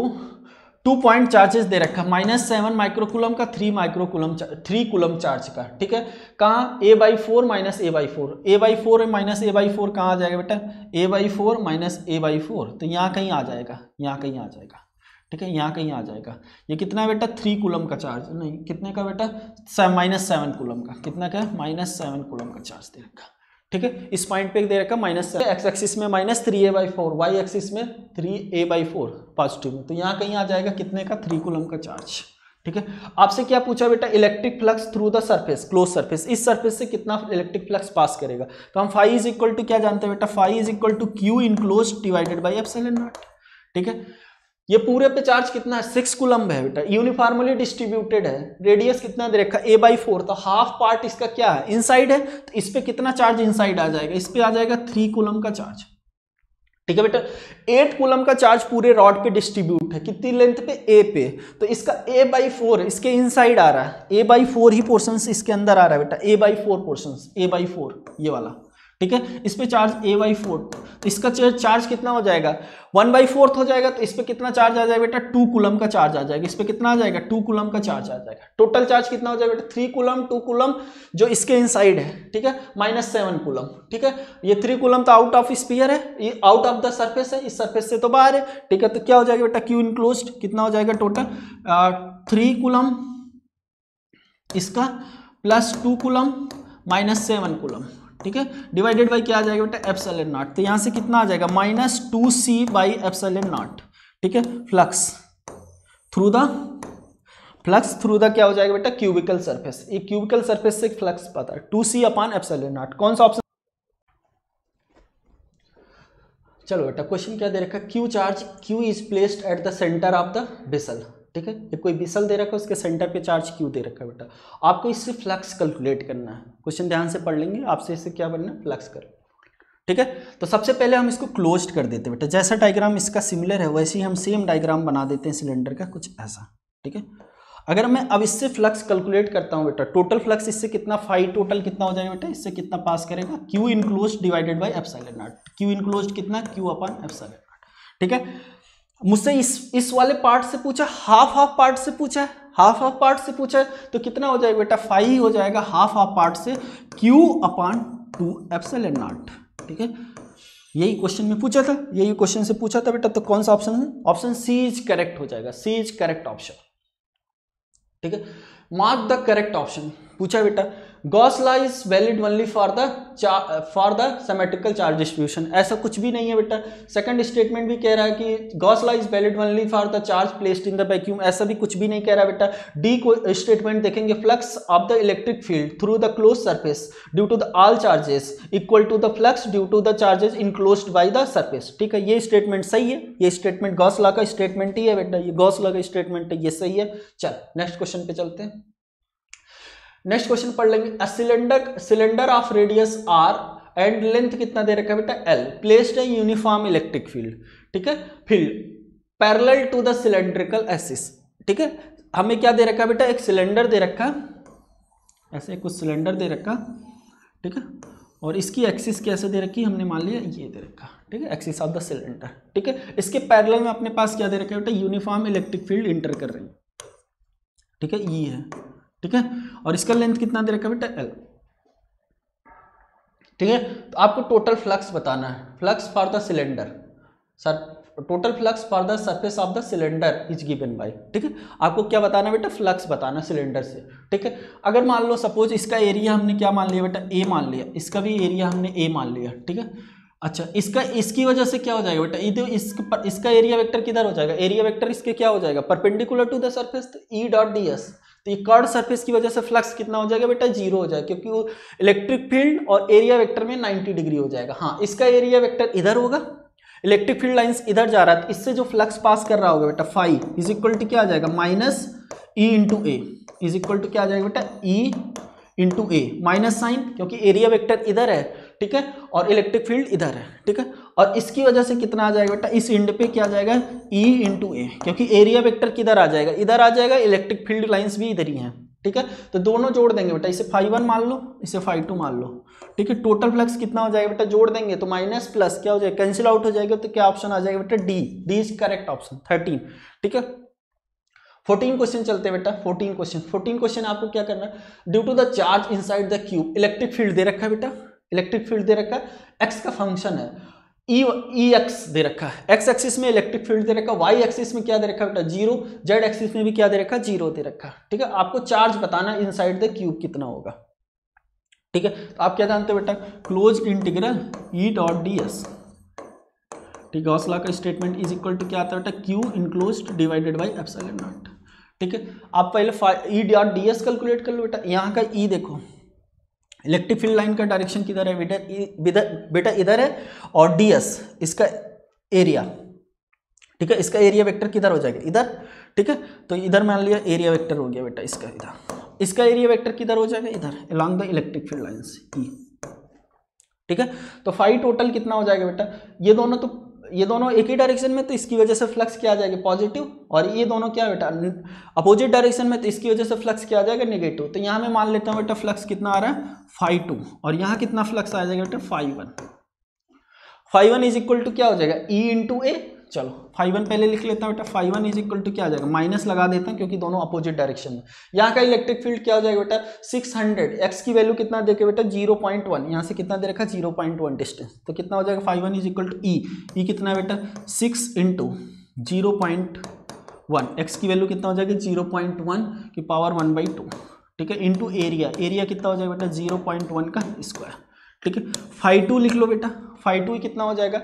2 पॉइंट चार्जेस दे रखा, -7 माइक्रोकूलम का, 3 कूलम चार्ज का, ठीक है। कहाँ, a by 4 minus A by 4, a by 4 है माइनस ए बाई 4 कहाँ आ जाएगा बेटा, a by 4 minus A by 4, तो यहाँ कहीं आ जाएगा, यहाँ कहीं आ जाएगा, ठीक है, यहाँ कहीं आ जाएगा। ये कितना है बेटा, 3 कूलम का चार्ज, नहीं कितने का बेटा, -7 कूलम का, कितना का, -7 कूलम का चार्ज दे रखा, ठीक है। इस पॉइंट पे दे रखा -7, एक्स एक्सिस में -3a बाई 4, वाई एक्सिस में 3a बाई 4 पॉजिटिव में, तो यहाँ कहीं आ जाएगा कितने का, 3 कूलम का चार्ज, ठीक है। आपसे क्या पूछा बेटा, electric flux through the surface, close surface, इस सरफेस से कितना इलेक्ट्रिक फ्लक्स पास करेगा। तो हम फाई इज इक्वल टू क्या जानते हैं बेटा, phi is equal to Q enclose divided by epsilon naught, ठीक है। ये पूरे पे चार्ज कितना है 6 कूलम्ब है बेटा, यूनिफॉर्मली डिस्ट्रीब्यूटेड है, रेडियस कितना दे रखा a/4, तो हाफ पार्ट इसका क्या है इनसाइड है, तो इस पे कितना चार्ज इनसाइड आ जाएगा, इस पे आ जाएगा 3 कूलम्ब का चार्ज। ठीक है बेटा, 8 कूलम्ब का चार्ज पूरे रॉड पे डिस्ट्रीब्यूट है, कितनी लेंथ पे a पे, तो इसका a/4 इसके इनसाइड आ रहा है, a/4 ही पोर्शन इसके अंदर आ रहा है बेटा, a/4 पोर्शन, a/4 ये वाला। ठीक है, इस पे चार्ज a/4, तो इसका चार्ज कितना हो जाएगा 1/4 हो जाएगा, तो इस पे कितना चार्ज आ जाएगा बेटा 2 कूलम्ब का चार्ज आ जाएगा, इस पे कितना आ जाएगा 2 कूलम्ब का चार्ज आ जाएगा। टोटल चार्ज कितना हो जाएगा बेटा 3 कूलम्ब 2 कूलम्ब जो इसके इनसाइड है, ठीक है, -7 कूलम्ब। ठीक है, ये 3 कूलम्ब तो आउट ऑफ स्फीयर है, ये आउट ऑफ द सरफेस है, इस सरफेस से तो बाहर है। ठीक है, तो क्या हो जाएगा बेटा क्यू इनक्लोज्ड कितना हो जाएगा टोटल 3 कूलम्ब इसका प्लस 2 कूलम्ब -7 कूलम्ब। ठीक है, डिवाइडेड बाई क्या आ जाएगा बेटा एप्सिलॉन नॉट, तो यहां से कितना आ जाएगा -2c/एप्सिलॉन नॉट। ठीक है, फ्लक्स थ्रू द क्या हो जाएगा बेटा क्यूबिकल सरफेस, ये क्यूबिकल सरफेस से फ्लक्स पता है 2c/एप्सिलॉन नॉट। कौन सा ऑप्शन, चलो बेटा क्वेश्चन क्या दे रखा है, Q is placed at the centre of the vessel. ठीक है, ये कोई विसल दे रखा है, उसके सेंटर पे चार्ज क्यू दे रखा है बेटा, आपको इससे फ्लक्स कैलकुलेट करना है। क्वेश्चन ध्यान से पढ़ लेंगे, आपसे इससे क्या बनना है फ्लक्स कर। ठीक है, तो सबसे पहले हम इसको क्लोज्ड कर देते हैं बेटा, जैसा डायग्राम इसका सिमिलर है वैसे ही हम सेम डायग्राम बना देते हैं सिलेंडर का कुछ ऐसा। ठीक है, अगर मैं अब इससे फ्लक्स कैलकुलेट करता हूँ बेटा, टोटल फ्लक्स इससे कितना फाई टोटल कितना हो जाएगा बेटा, इससे कितना पास करेगा Q enclosed divided by epsilon not, Q enclosed कितना q/एप्सिलॉन नॉट। ठीक है, मुझसे इस वाले पार्ट से पूछा, हाफ पार्ट से पूछा है, हाफ पार्ट से पूछा है, तो कितना हो जाएगा बेटा फाई हो जाएगा हाफ पार्ट से q/2 एप्सिलॉन नॉट। ठीक है, यही क्वेश्चन में पूछा था, यही क्वेश्चन से पूछा था बेटा, तो कौन सा ऑप्शन है, ऑप्शन सी इज करेक्ट हो जाएगा, सी इज करेक्ट ऑप्शन। ठीक है, मार्क द करेक्ट ऑप्शन पूछा बेटा, Gauss law is valid only for the symmetrical charge distribution, ऐसा कुछ भी नहीं है बेटा। सेकंड स्टेटमेंट भी कह रहा है कि Gauss law is valid only for the charge placed in the vacuum, ऐसा भी कुछ भी नहीं कह रहा बेटा। डी को स्टेटमेंट देखेंगे, flux of the electric field through the close surface due to the all charges equal to the flux due to the charges enclosed by the surface. ठीक है, ये स्टेटमेंट सही है, ये स्टेटमेंट गॉस लॉ का statement ही है बेटा, ये गॉस लॉ का स्टेटमेंट है, ये सही है। चल नेक्स्ट क्वेश्चन पे चलते हैं, नेक्स्ट क्वेश्चन पढ़ लेंगे। Cylinder of radius R and length कितना दे रखा है बेटा एल, प्लेस्ड है यूनिफॉर्म इलेक्ट्रिक फील्ड। ठीक है, field parallel to the cylindrical axis. ठीक है, हमें क्या दे रखा है बेटा, एक सिलेंडर दे रखा, ऐसे कुछ सिलेंडर दे रखा। ठीक है, और इसकी एक्सिस कैसे दे रखी हमने मान लिया ये दे रखा। ठीक है, एक्सिस ऑफ द सिलेंडर। ठीक है, इसके पैरेलल में अपने पास क्या दे रखा है बेटा, यूनिफॉर्म इलेक्ट्रिक फील्ड इंटर कर रही है। ठीक है, ये है। ठीक है, और इसका लेंथ कितना दे रखा है बेटा एल। ठीक है, तो आपको टोटल फ्लक्स बताना है, flux for the cylinder, sir total flux for the surface of the cylinder is given by. ठीक है, आपको क्या बताना बेटा, फ्लक्स बताना सिलेंडर से। ठीक है, अगर मान लो सपोज इसका एरिया हमने क्या मान लिया बेटा ए मान लिया, इसका भी एरिया हमने ए मान लिया। ठीक है, अच्छा इसकी वजह से क्या हो जाएगा बेटा, इसका एरिया वेक्टर किधर हो जाएगा, एरिया वेक्टर इसके क्या हो जाएगा परपेंडिकुलर टू द सरफेस, तो ई डॉट डी एस, तो ये कर्ड सरफेस की वजह से फ्लक्स कितना हो जाएगा बेटा 0 हो जाएगा, क्योंकि इलेक्ट्रिक फील्ड और एरिया वेक्टर में 90 डिग्री हो जाएगा। हाँ, इसका एरिया वेक्टर इधर होगा, इलेक्ट्रिक फील्ड लाइंस इधर जा रहा है, तो इससे जो फ्लक्स पास कर रहा होगा बेटा फाई इज इक्वल टू क्या आ जाएगा minus E into A, is equal to क्या आ जाएगा बेटा E into A, minus sign क्योंकि एरिया वेक्टर इधर है। ठीक है, और इलेक्ट्रिक फील्ड इधर है। ठीक है, और इसकी वजह से कितना आ जाएगा बेटा, इस एंड पे क्या आ जाएगा ई इंटू ए, क्योंकि एरिया वेक्टर किधर आ जाएगा, इधर आ जाएगा, इलेक्ट्रिक फील्ड लाइंस भी इधर ही हैं। ठीक है, तो दोनों जोड़ देंगे बेटा, इसे φ1 मान लो, इसे φ2 मान लो। ठीक है, टोटल फ्लक्स कितना हो जाएगा बेटा, जोड़ देंगे तो माइनस प्लस क्या हो जाएगा, कैंसिल आउट हो जाएगा, तो क्या ऑप्शन आ जाएगा बेटा D, D is correct option 13। ठीक है, 14 क्वेश्चन चलते हैं बेटा, 14 क्वेश्चन आपको क्या करना है, due to the charge inside the cube, electric field दे रखा है बेटा, इलेक्ट्रिक फील्ड दे रखा है, एक्स का फंक्शन है ई एक्स दे रखा है, एक्स एक्सिस में इलेक्ट्रिक फील्ड दे रखा है, वाई एक्सिस में क्या दे रखा है बेटा 0, जेड एक्सिस में भी क्या दे रखा है 0 दे रखा है। ठीक है, आपको चार्ज बताना इनसाइड द क्यूब कितना होगा। ठीक है, तो आप क्या जानते हो बेटा, closed integral E dot D S. ठीक है, गॉस लॉ का स्टेटमेंट इज इक्वल टू क्या आता है बेटा, Q enclosed divided by epsilon naught. ठीक है, आप पहले ई डॉट डी एस कैलकुलेट कर लो बेटा, यहाँ का ई देखो, इलेक्ट्रिक फील्ड लाइन का डायरेक्शन किधर है बेटा, इधर है, और ds इसका एरिया, ठीक है। इसका एरिया वेक्टर किधर हो जाएगा, इधर, ठीक है। तो इधर मान लिया एरिया वेक्टर हो गया बेटा इसका, इधर इसका एरिया वेक्टर किधर हो जाएगा, इधर along the electric field lines E, ठीक है। तो फाई टोटल कितना हो जाएगा बेटा, ये दोनों एक ही डायरेक्शन में, तो इसकी वजह से फ्लक्स क्या आ जाएगा, पॉजिटिव, और ये दोनों क्या बेटा अपोजिट डायरेक्शन में, तो इसकी वजह से फ्लक्स क्या आ जाएगा, नेगेटिव। तो यहाँ मैं मान लेता हूँ बेटा फ्लक्स कितना आ रहा है, फाई 2, और यहाँ कितना फ्लक्स आ जाएगा बेटा, phi 1। Phi 1 is equal to क्या हो जाएगा, ई इंटू ए। चलो फाई 1 पहले लिख लेता हूँ बेटा, फाई 1 इज इक्वल टू क्या आ जाएगा, माइनस लगा देता हूँ क्योंकि दोनों अपोजिट डायरेक्शन में। यहाँ का इलेक्ट्रिक फील्ड क्या हो जाएगा बेटा 600, एक्स की वैल्यू कितना देखे बेटा 0.1, यहाँ से कितना दे रखा 0.1 डिस्टेंस, तो कितना हो जाएगा फाई 1 इज इक्वल टू ई कितना है बेटा 6 इंटू 0.1, एक्स की वैल्यू कितना हो जाएगा 0.1 की पावर 1/2, ठीक है, इंटू एरिया कितना हो जाएगा बेटा 0.1 का स्क्वायर, ठीक है। फाई 2 लिख लो बेटा, फाई 2 कितना हो जाएगा,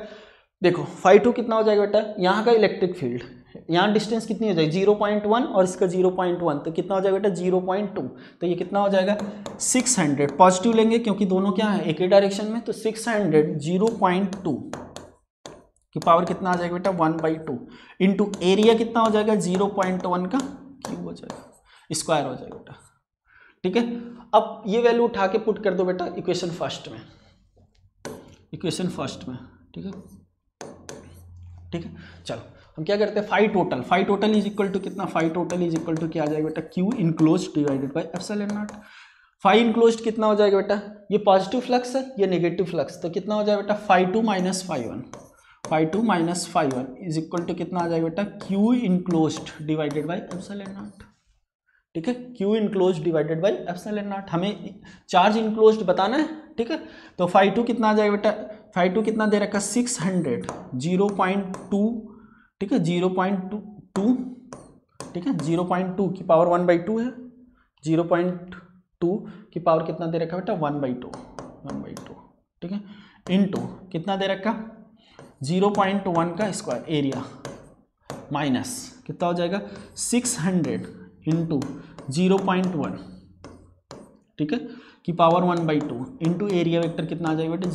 देखो फाई 2 कितना हो जाएगा बेटा, यहाँ का इलेक्ट्रिक फील्ड, यहाँ डिस्टेंस कितनी हो जाएगी 0.1 और इसका 0.1, तो कितना हो जाएगा बेटा 0.2, तो ये कितना हो जाएगा 600, पॉजिटिव लेंगे क्योंकि दोनों क्या है एक ही डायरेक्शन में, तो 600 0.2 की पावर कितना आ जाएगा बेटा 1/2 इंटू एरिया कितना हो जाएगा 0.1 का क्यूब हो जाएगा, स्क्वायर हो जाएगा बेटा, ठीक है। अब ये वैल्यू उठा के पुट कर दो बेटा इक्वेशन फर्स्ट में, ठीक है, ठीक है। चलो हम क्या करते हैं, phi total is equal to कितना, phi total is equal to क्या आ जाएगा बेटा Q enclosed divided by epsilon naught. Phi enclosed कितना हो जाएगा बेटा, ये पॉजिटिव फ्लक्स है, ये नेगेटिव फ्लक्स, तो कितना हो जाएगा बेटा phi 2 minus phi 1 is equal to कितना आ जाएगा बेटा Q enclosed divided by epsilon naught, ठीक है, Q enclosed divided by epsilon naught, हमें चार्ज इनक्लोज्ड बताना है, ठीक है। तो फाई 2 कितना आ जाएगा बेटा, फाई 2 कितना दे रखा 600 0.2, ठीक है 0.2, ठीक है 0.2 की पावर 1/2 है, 0.2 की पावर कितना दे रखा बेटा 1/2, ठीक है, इनटू कितना दे रखा 0.1 का स्क्वायर एरिया माइनस कितना हो जाएगा 600 इंटू 0.1, ठीक है, की पावर 1/2 इंटू एरिया वेक्टर कितना आ जाएगा बेटा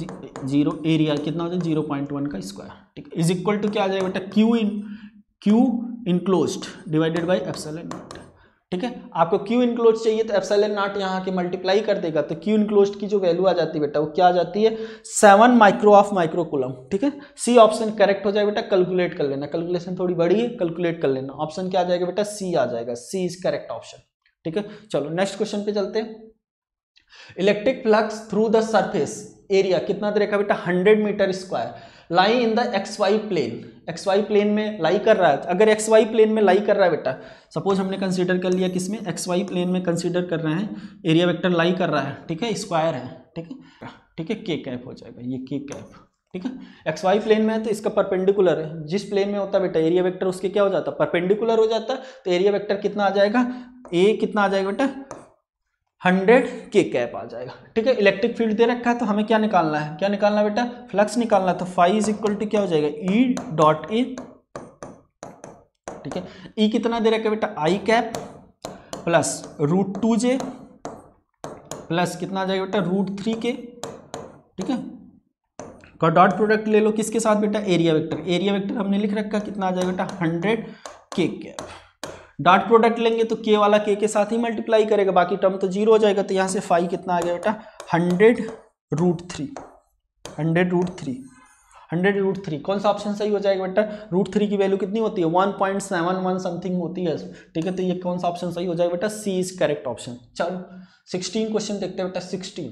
एरिया कितना हो जाएगा 0.1 का स्क्वायर, ठीक है, इज इक्वल टू क्या आ जाएगा बेटा Q enclosed divided by epsilon naught, ठीक है। आपको क्यू इनक्लोज्ड चाहिए तो एप्सिलॉन नॉट यहाँ के मल्टीप्लाई कर देगा, तो क्यू इनक्लोज्ड की जो वैल्यू आ जाती है बेटा वो क्या आ जाती है 7 माइक्रोकूलम, ठीक है। सी ऑप्शन करेक्ट हो जाएगा बेटा, कैलकुलेट कर लेना, कैलकुलेशन थोड़ी बड़ी है, कैलकुलेट कर लेना, ऑप्शन क्या आ जाएगा बेटा सी आ जाएगा, सी इज करेक्ट ऑप्शन, ठीक है। चलो नेक्स्ट क्वेश्चन पे चलते हैं। Electric flux through the surface area कितना दे रखा बेटा 100 metre square, lie in the XY plane, XY plane में लाई कर रहा है। अगर XY प्लेन में लाई कर रहा है बेटा, सपोज हमने कंसीडर कर लिया किसमें XY प्लेन में कंसीडर कर रहे हैं, एरिया वेक्टर लाई कर रहा है, ठीक है, स्क्वायर है, ठीक है, ठीक है, के कैप हो जाएगा ये के कैप, ठीक है। XY प्लेन में है तो इसका परपेंडिकुलर है, जिस प्लेन में होता है बेटा एरिया वेक्टर उसके क्या हो जाता है परपेंडिकुलर हो जाता है, तो एरिया वेक्टर कितना आ जाएगा ए कितना आ जाएगा बेटा 100 के कैप आ जाएगा, ठीक है। इलेक्ट्रिक फील्ड दे रखा है तो हमें क्या निकालना है, क्या निकालना है बेटा फ्लक्स निकालना है, तो फाई इज इक्वल टू क्या हो जाएगा ई डॉट ए, ठीक है, ई कितना दे रखा है बेटा आई कैप प्लस √2j प्लस कितना आ जाएगा बेटा √3k, ठीक है, का डॉट प्रोडक्ट ले लो किसके साथ बेटा एरिया वेक्टर हमने लिख रखा कितना आ जाएगा बेटा 100 के कैप, डॉट प्रोडक्ट लेंगे तो के वाला के साथ ही मल्टीप्लाई करेगा, बाकी टर्म तो जीरो हो जाएगा, तो यहाँ से फाई कितना आ गया बेटा 100√3 कौन सा ऑप्शन सही हो जाएगा बेटा, √3 की वैल्यू कितनी होती है 1.71 समथिंग होती है, ठीक है, तो ये कौन सा ऑप्शन सही हो जाएगा बेटा सी इज करेक्ट ऑप्शन। चलो 16 क्वेश्चन देखते हैं बेटा 16।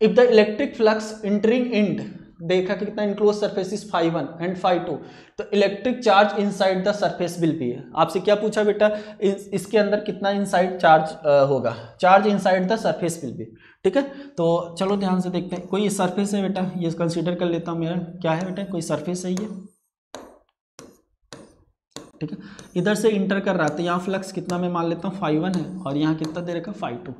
If the electric flux entering and देखा कि कितना enclose surface is phi 1 and phi 2, तो electric charge inside the surface will be, आपसे क्या पूछा बेटा इसके अंदर कितना इनसाइड चार्ज होगा, charge inside the surface will be, ठीक है। तो चलो ध्यान से देखते हैं, कोई सरफेस है बेटा, ये कंसीडर कर लेता हूँ मेरा क्या है बेटा, कोई सरफेस है ये, ठीक है, इधर से इंटर कर रहा है, तो यहाँ फ्लक्स कितना मैं मान लेता हूँ फाई 1 है और यहाँ कितना दे रखा फाई 2,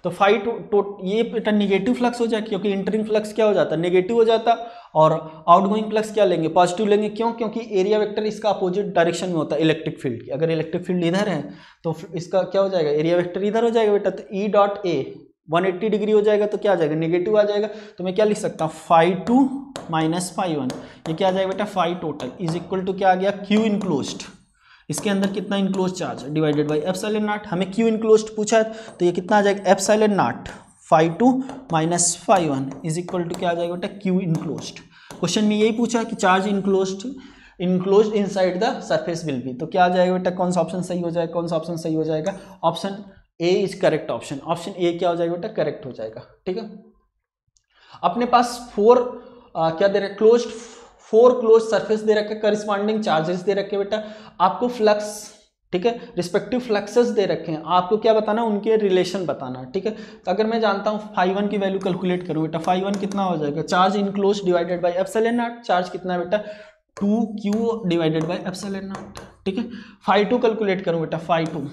तो फाई 2 ये बेटा निगेटिव फ्लक्स हो जाएगा क्योंकि इंटरिंग फ्लक्स क्या हो जाता है नेगेटिव हो जाता, और आउटगोइंग फ्लक्स क्या लेंगे पॉजिटिव लेंगे, क्यों, क्योंकि एरिया वेक्टर इसका अपोजिट डायरेक्शन में होता है इलेक्ट्रिक फील्ड की, अगर इलेक्ट्रिक फील्ड इधर है तो इसका क्या हो जाएगा एरिया वेक्टर इधर हो जाएगा बेटा, तो ई डॉट ए 180 डिग्री हो जाएगा तो क्या आ जाएगा, नेगेटिव आ जाएगा। तो मैं क्या लिख सकता हूँ, φ2 माइनस φ1, ये क्या आ जाएगा बेटा, φ टोटल इज इक्वल टू क्या आ गया, Q इनक्लोज्ड। इसके अंदर कितना enclose charge divided by epsilon naught. हमें Q इनक्लोज्ड पूछा है तो ये कितना आ जाएगा, epsilon naught φ2 minus φ1 is equal to क्या आ जाएगा बेटा, Q इनक्लोज्ड। क्वेश्चन में यही पूछा है कि charge enclosed inside the surface will B, तो क्या आ जाएगा बेटा, कौन सा ऑप्शन सही हो जाएगा, कौन सा ऑप्शन सही हो जाएगा, option A is correct option. Option A क्या हो जाएगा बेटा, करेक्ट हो जाएगा। ठीक है, अपने पास क्या दे रखा, फोर क्लोज सरफेस दे रखे, करस्पॉन्डिंग चार्जेस दे रखे बेटा, आपको फ्लक्स, ठीक है, रिस्पेक्टिव फ्लक्सेस दे रखे हैं, आपको क्या बताना, उनके रिलेशन बताना। ठीक है, तो अगर मैं जानता हूँ φ1 की वैल्यू कैलकुलेट करूँ बेटा, φ1 कितना हो जाएगा, charge enclose divided by epsilon not, charge कितना है बेटा, 2q divided by epsilon naught. ठीक है, φ2 कैलकुलेट करूँ बेटा, φ2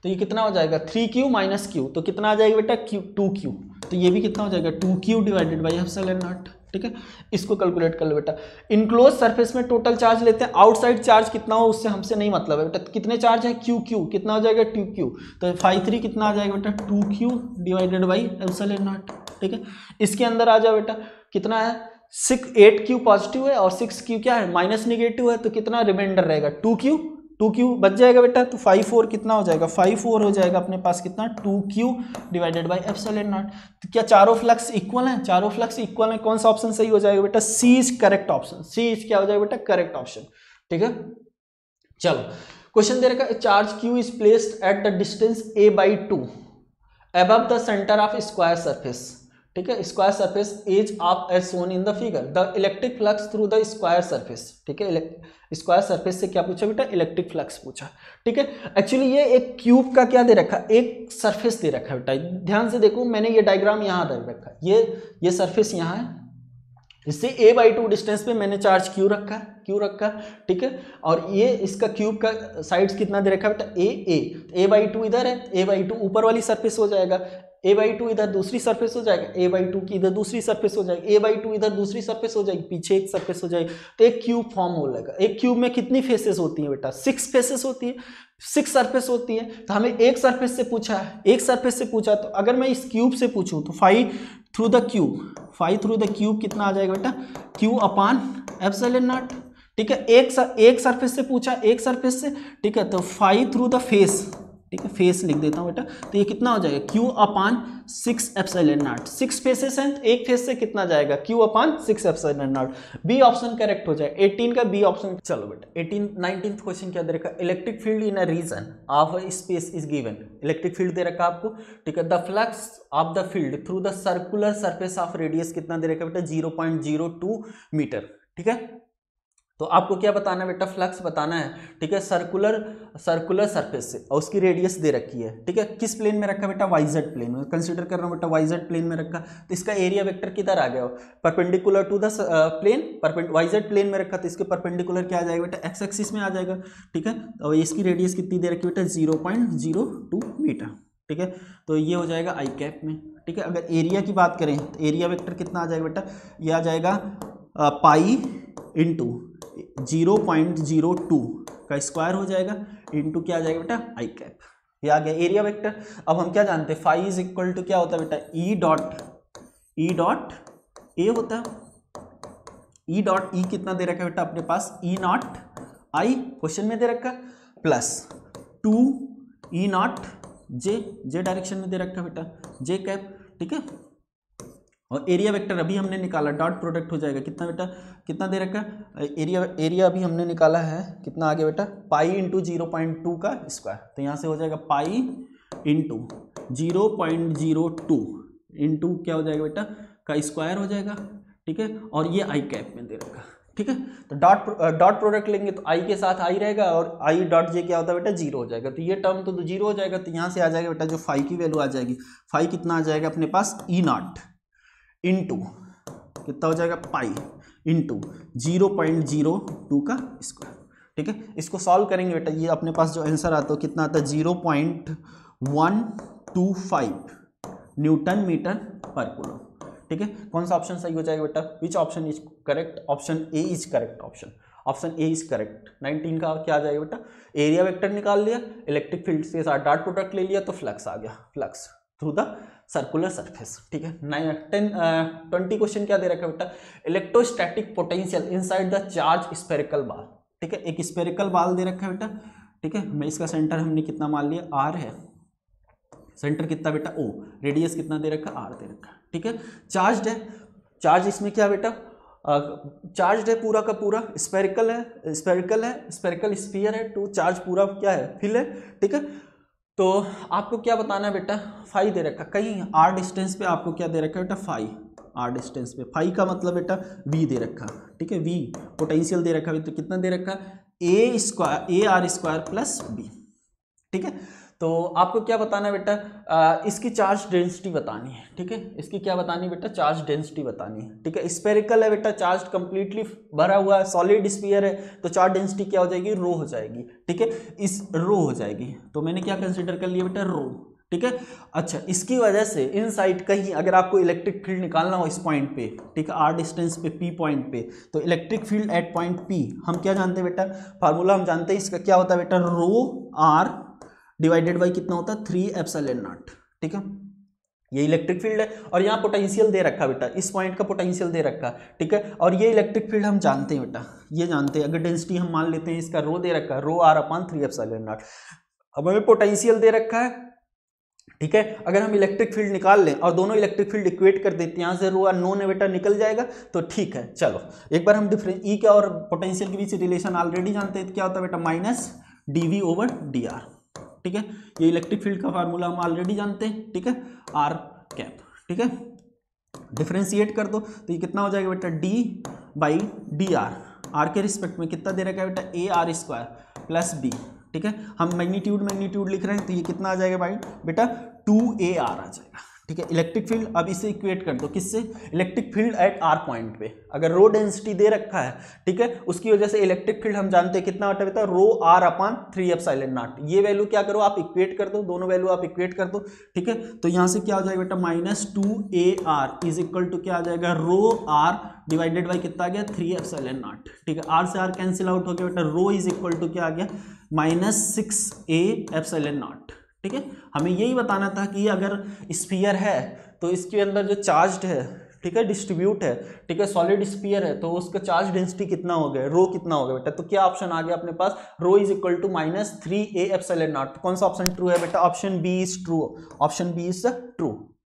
तो ये कितना हो जाएगा, 3q माइनस q, तो कितना आ जाएगा बेटा, 2q, तो ये भी कितना हो जाएगा, 2q divided by epsilon naught. ठीक है, इसको कैलकुलेट कर लो बेटा। इनक्लोज सरफेस में टोटल चार्ज लेते हैं, आउटसाइड चार्ज कितना हो उससे हमसे नहीं मतलब है बेटा, कितने चार्ज है, q कितना हो जाएगा, 2q, तो φ3 कितना आ जाएगा बेटा, 2q divided by epsilon naught. ठीक है, इसके अंदर आ जाओ बेटा, कितना है, 8q पॉजिटिव है और 6q क्या है, माइनस निगेटिव है, तो कितना रिमाइंडर रहेगा, 2q बच जाएगा बेटा, तो 5 कितना हो जाएगा, 5 हो जाएगा अपने पास कितना, 2q divided by epsilon naught. तो क्या चारों फ्लक्स इक्वल हैं, चारों फ्लक्स इक्वल हैं, कौन सा ऑप्शन सही हो जाएगा बेटा, C is correct option, C is क्या हो जाएगा बेटा, करेक्ट ऑप्शन। ठीक है, चलो क्वेश्चन दे रखा है, charge q is placed at the distance a/2 above the center of square surface। ठीक है, square surface is of edge shown in the figure, the electric flux through the square surface. ठीक है, square surface से क्या पूछा बेटा, electric flux पूछा। ठीक है, एक्चुअली ये एक क्यूब का क्या दे रखा, एक सरफेस दे रखा है बेटा, ध्यान से देखो, मैंने ये डायग्राम यहाँ दे रखा है, ये सरफेस यहाँ है, इससे a/2 डिस्टेंस पे मैंने चार्ज q रखा। ठीक है, और ये इसका क्यूब का साइड्स कितना दे रखा है बेटा, a/2 इधर है, a/2 ऊपर वाली सरफेस हो जाएगा, a/2 इधर दूसरी सरफेस हो जाएगा, a/2 की इधर दूसरी सरफेस हो जाएगी, a/2 इधर दूसरी सरफेस हो जाएगी, पीछे एक सरफेस हो जाएगी, तो एक क्यूब फॉर्म हो जाएगा। एक क्यूब में कितनी फेसेस होती हैं बेटा, 6 फेसेस होती है, 6 सरफेस होती है, तो हमें एक सरफेस से पूछा है, एक सरफेस से पूछा, तो अगर मैं इस क्यूब से पूछूं तो फाई थ्रू द क्यूब कितना आ जाएगा बेटा, q अपॉन एप्सिलॉन नॉट। ठीक है, एक सरफेस से पूछा, एक सरफेस से। ठीक है, तो फाई थ्रू द फेस, ठीक है, फेस लिख देता हूं बेटा, तो ये कितना हो जाएगा, q upon 6 epsilon naught, 6 faces हैं, एक फेस से कितना जाएगा, q upon 6 epsilon naught. B option correct हो जाए, 18 का बी ऑप्शन। चलो बेटा 19th क्वेश्चन क्या दे रखा, electric field in a region of space is given. Electric field दे रखा आपको। ठीक है, the flux of the field through the circular surface of radius कितना दे रखा बेटा, 0.02 मीटर। ठीक है, तो आपको क्या बताना है बेटा, फ्लक्स बताना है। ठीक है, सर्कुलर सरफेस से, और उसकी रेडियस दे रखी है। ठीक है, किस प्लेन में रखा बेटा, वाईजेड प्लेन में कंसीडर कर रहा हूँ बेटा, वाईजेड प्लेन में रखा, तो इसका एरिया वेक्टर किधर आ गया, perpendicular to the plane, YZ plane में रखा, तो इसके परपेंडिकुलर क्या आ जाएगा बेटा, एक्स एक्सिस में आ जाएगा। ठीक है, और इसकी रेडियस कितनी दे रखी बेटा, 0.02 मीटर। ठीक है, तो ये हो जाएगा आई कैप में। ठीक है, अगर एरिया की बात करें तो एरिया वेक्टर कितना आ जाएगा बेटा, ये आ जाएगा पाई इंटू 0.02 का स्क्वायर हो जाएगा, इंटू क्या आ जाएगा बेटा, आई कैप। ये आ गया एरिया वेक्टर। अब हम क्या जानते हैं, फाई इज इक्वल टू क्या होता है बेटा, ई डॉट ए होता है, ई डॉट ई कितना दे रखा है बेटा अपने पास, ई नॉट आई क्वेश्चन में दे रखा, plus 2 E not J direction में दे रखा बेटा, जे कैप। ठीक है, और एरिया वेक्टर अभी हमने निकाला, डॉट प्रोडक्ट हो जाएगा कितना बेटा, कितना दे रखा, एरिया अभी हमने निकाला है, कितना आ गया बेटा, पाई इंटू 0.2 का स्क्वायर, तो यहाँ से हो जाएगा पाई इंटू 0.02 इंटू क्या हो जाएगा बेटा, का स्क्वायर हो जाएगा। ठीक है, और ये आई कैप में दे रखा। ठीक है, तो डॉट प्रोडक्ट लेंगे तो आई के साथ आई रहेगा, और आई डॉट जे क्या होता है बेटा, 0 हो जाएगा, तो ये टर्म तो 0 हो जाएगा, तो यहाँ से आ जाएगा बेटा जो फाई की वैल्यू आ जाएगी, फाई कितना आ जाएगा अपने पास, ई नॉट इंटू कितना हो जाएगा, पाई इंटू 0.02 का स्क्वायर। ठीक है, इसको सॉल्व करेंगे बेटा, ये अपने पास जो आंसर आता है कितना आता है, 0.125 न्यूटन मीटर पर कूलम। ठीक है, कौन सा ऑप्शन सही हो जाएगा बेटा, which option is correct, option A is correct option, option A is correct. 19 का क्या आ जाएगा बेटा, एरिया वेक्टर निकाल लिया, इलेक्ट्रिक फील्ड के साथ डॉट प्रोडक्ट ले लिया, तो फ्लक्स आ गया, flux. Through the circular surface, ठीक है। 20 क्वेश्चन क्या दे रखा है बेटा, electrostatic potential inside the charge spherical ball, ठीक है। एक स्फेरिकल बॉल दे रखा है बेटा, ठीक है। मैं इसका सेंटर हमने कितना मान लिया, आर है, सेंटर कितना बेटा ओ, रेडियस कितना दे रखा, आर दे रखा, ठीक है। चार्ज है, चार्ज इसमें क्या बेटा, चार्ज है पूरा का पूरा, स्फेरिकल है, स्फेरिकल स्फीयर है, तो चार्ज पूरा क्या है, फिल है, ठीक है। तो आपको क्या बताना है बेटा, फाई दे रखा, कहीं आर डिस्टेंस पे आपको क्या दे रखा है बेटा, फाई, आर डिस्टेंस पे, फाई का मतलब बेटा वी दे रखा, ठीक है। वी पोटेंशियल दे रखा है, तो कितना दे रखा, a square, a are square plus B, ठीक है। तो आपको क्या बताना है बेटा, इसकी चार्ज डेंसिटी बतानी है, ठीक है। इसकी क्या बतानी है बेटा, चार्ज डेंसिटी बतानी है, ठीक है। स्फेरिकल है बेटा, चार्ज कंप्लीटली भरा हुआ है, सॉलिड स्फीयर है, तो चार्ज डेंसिटी क्या हो जाएगी, रो हो जाएगी, ठीक है। इस रो हो जाएगी, तो मैंने क्या कंसिडर कर लिया बेटा, रो, ठीक है। अच्छा, इसकी वजह से इनसाइड कहीं अगर आपको इलेक्ट्रिक फील्ड निकालना हो इस पॉइंट पे, ठीक है, आर डिस्टेंस पे पी पॉइंट पे, तो electric field eight point P हम क्या जानते हैं बेटा, फार्मूला हम जानते हैं इसका, क्या होता है बेटा, रो आर डिवाइडेड बाई कितना होता है, 3 एप्सिलॉन नॉट, ठीक है। ये इलेक्ट्रिक फील्ड है, और यहाँ पोटेंशियल दे रखा बेटा, इस पॉइंट का पोटेंशियल दे रखा, ठीक है। और ये इलेक्ट्रिक फील्ड हम जानते हैं बेटा, ये जानते हैं, अगर डेंसिटी हम मान लेते हैं इसका रो दे रखा, रो आर अपॉन 3 एप्सिलॉन नॉट। अब हमें पोटेंशियल दे रखा है, ठीक है। अगर हम इलेक्ट्रिक फील्ड निकाल लें और दोनों इलेक्ट्रिक फील्ड इक्वेट कर देते हैं, यहाँ से रो आर नोन है बेटा, निकल जाएगा, तो ठीक है। चलो एक बार हम डिफरेंस ई का और पोटेंशियल के बीच रिलेशन ऑलरेडी जानते हैं, तो क्या होता है बेटा, minus D over D R, ठीक है। ये इलेक्ट्रिक फील्ड का फार्मूला हम ऑलरेडी जानते हैं, ठीक है, आर कैप, ठीक है। डिफरेंशिएट कर दो तो ये कितना हो जाएगा बेटा, D by D R, R के रिस्पेक्ट में कितना दे रखा है बेटा, A are square plus B, ठीक है। हम मैग्नीट्यूड लिख रहे हैं, तो ये कितना आ जाएगा भाई बेटा, 2 AR आ जाएगा, ठीक है। इलेक्ट्रिक फील्ड अब इसे इक्वेट कर दो किससे, electric field at R point पे, अगर रो डेंसिटी दे रखा है, ठीक है, उसकी वजह से इलेक्ट्रिक फील्ड हम जानते हैं कितना होता है बेटा, रो आर अपॉन 3 एप्सिलॉन नॉट। ये वैल्यू क्या करो आप इक्वेट कर दो, दोनों वैल्यू आप इक्वेट कर दो, ठीक है। तो यहाँ से क्या हो जाएगा बेटा, minus 2AR is equal to क्या आ जाएगा, रो आर डिवाइडेड बाई कितना आ गया, 3 एप्सिलॉन नॉट, ठीक है। आर से आर कैंसिल आउट हो गया बेटा, रो इज इक्वल टू क्या आ गया, -6A एप्सिलॉन नॉट, ठीक है। हमें यही बताना था कि अगर स्फीयर है तो इसके अंदर जो चार्ज है, ठीक है, डिस्ट्रीब्यूट है, ठीक है, सॉलिड स्फीयर है, तो उसका चार्ज डेंसिटी कितना हो गया, रो कितना हो गया बेटा, तो क्या ऑप्शन आ गया अपने पास, rho is equal to -3A epsilon naught. कौन सा ऑप्शन ट्रू है बेटा, option B is true, option B is true,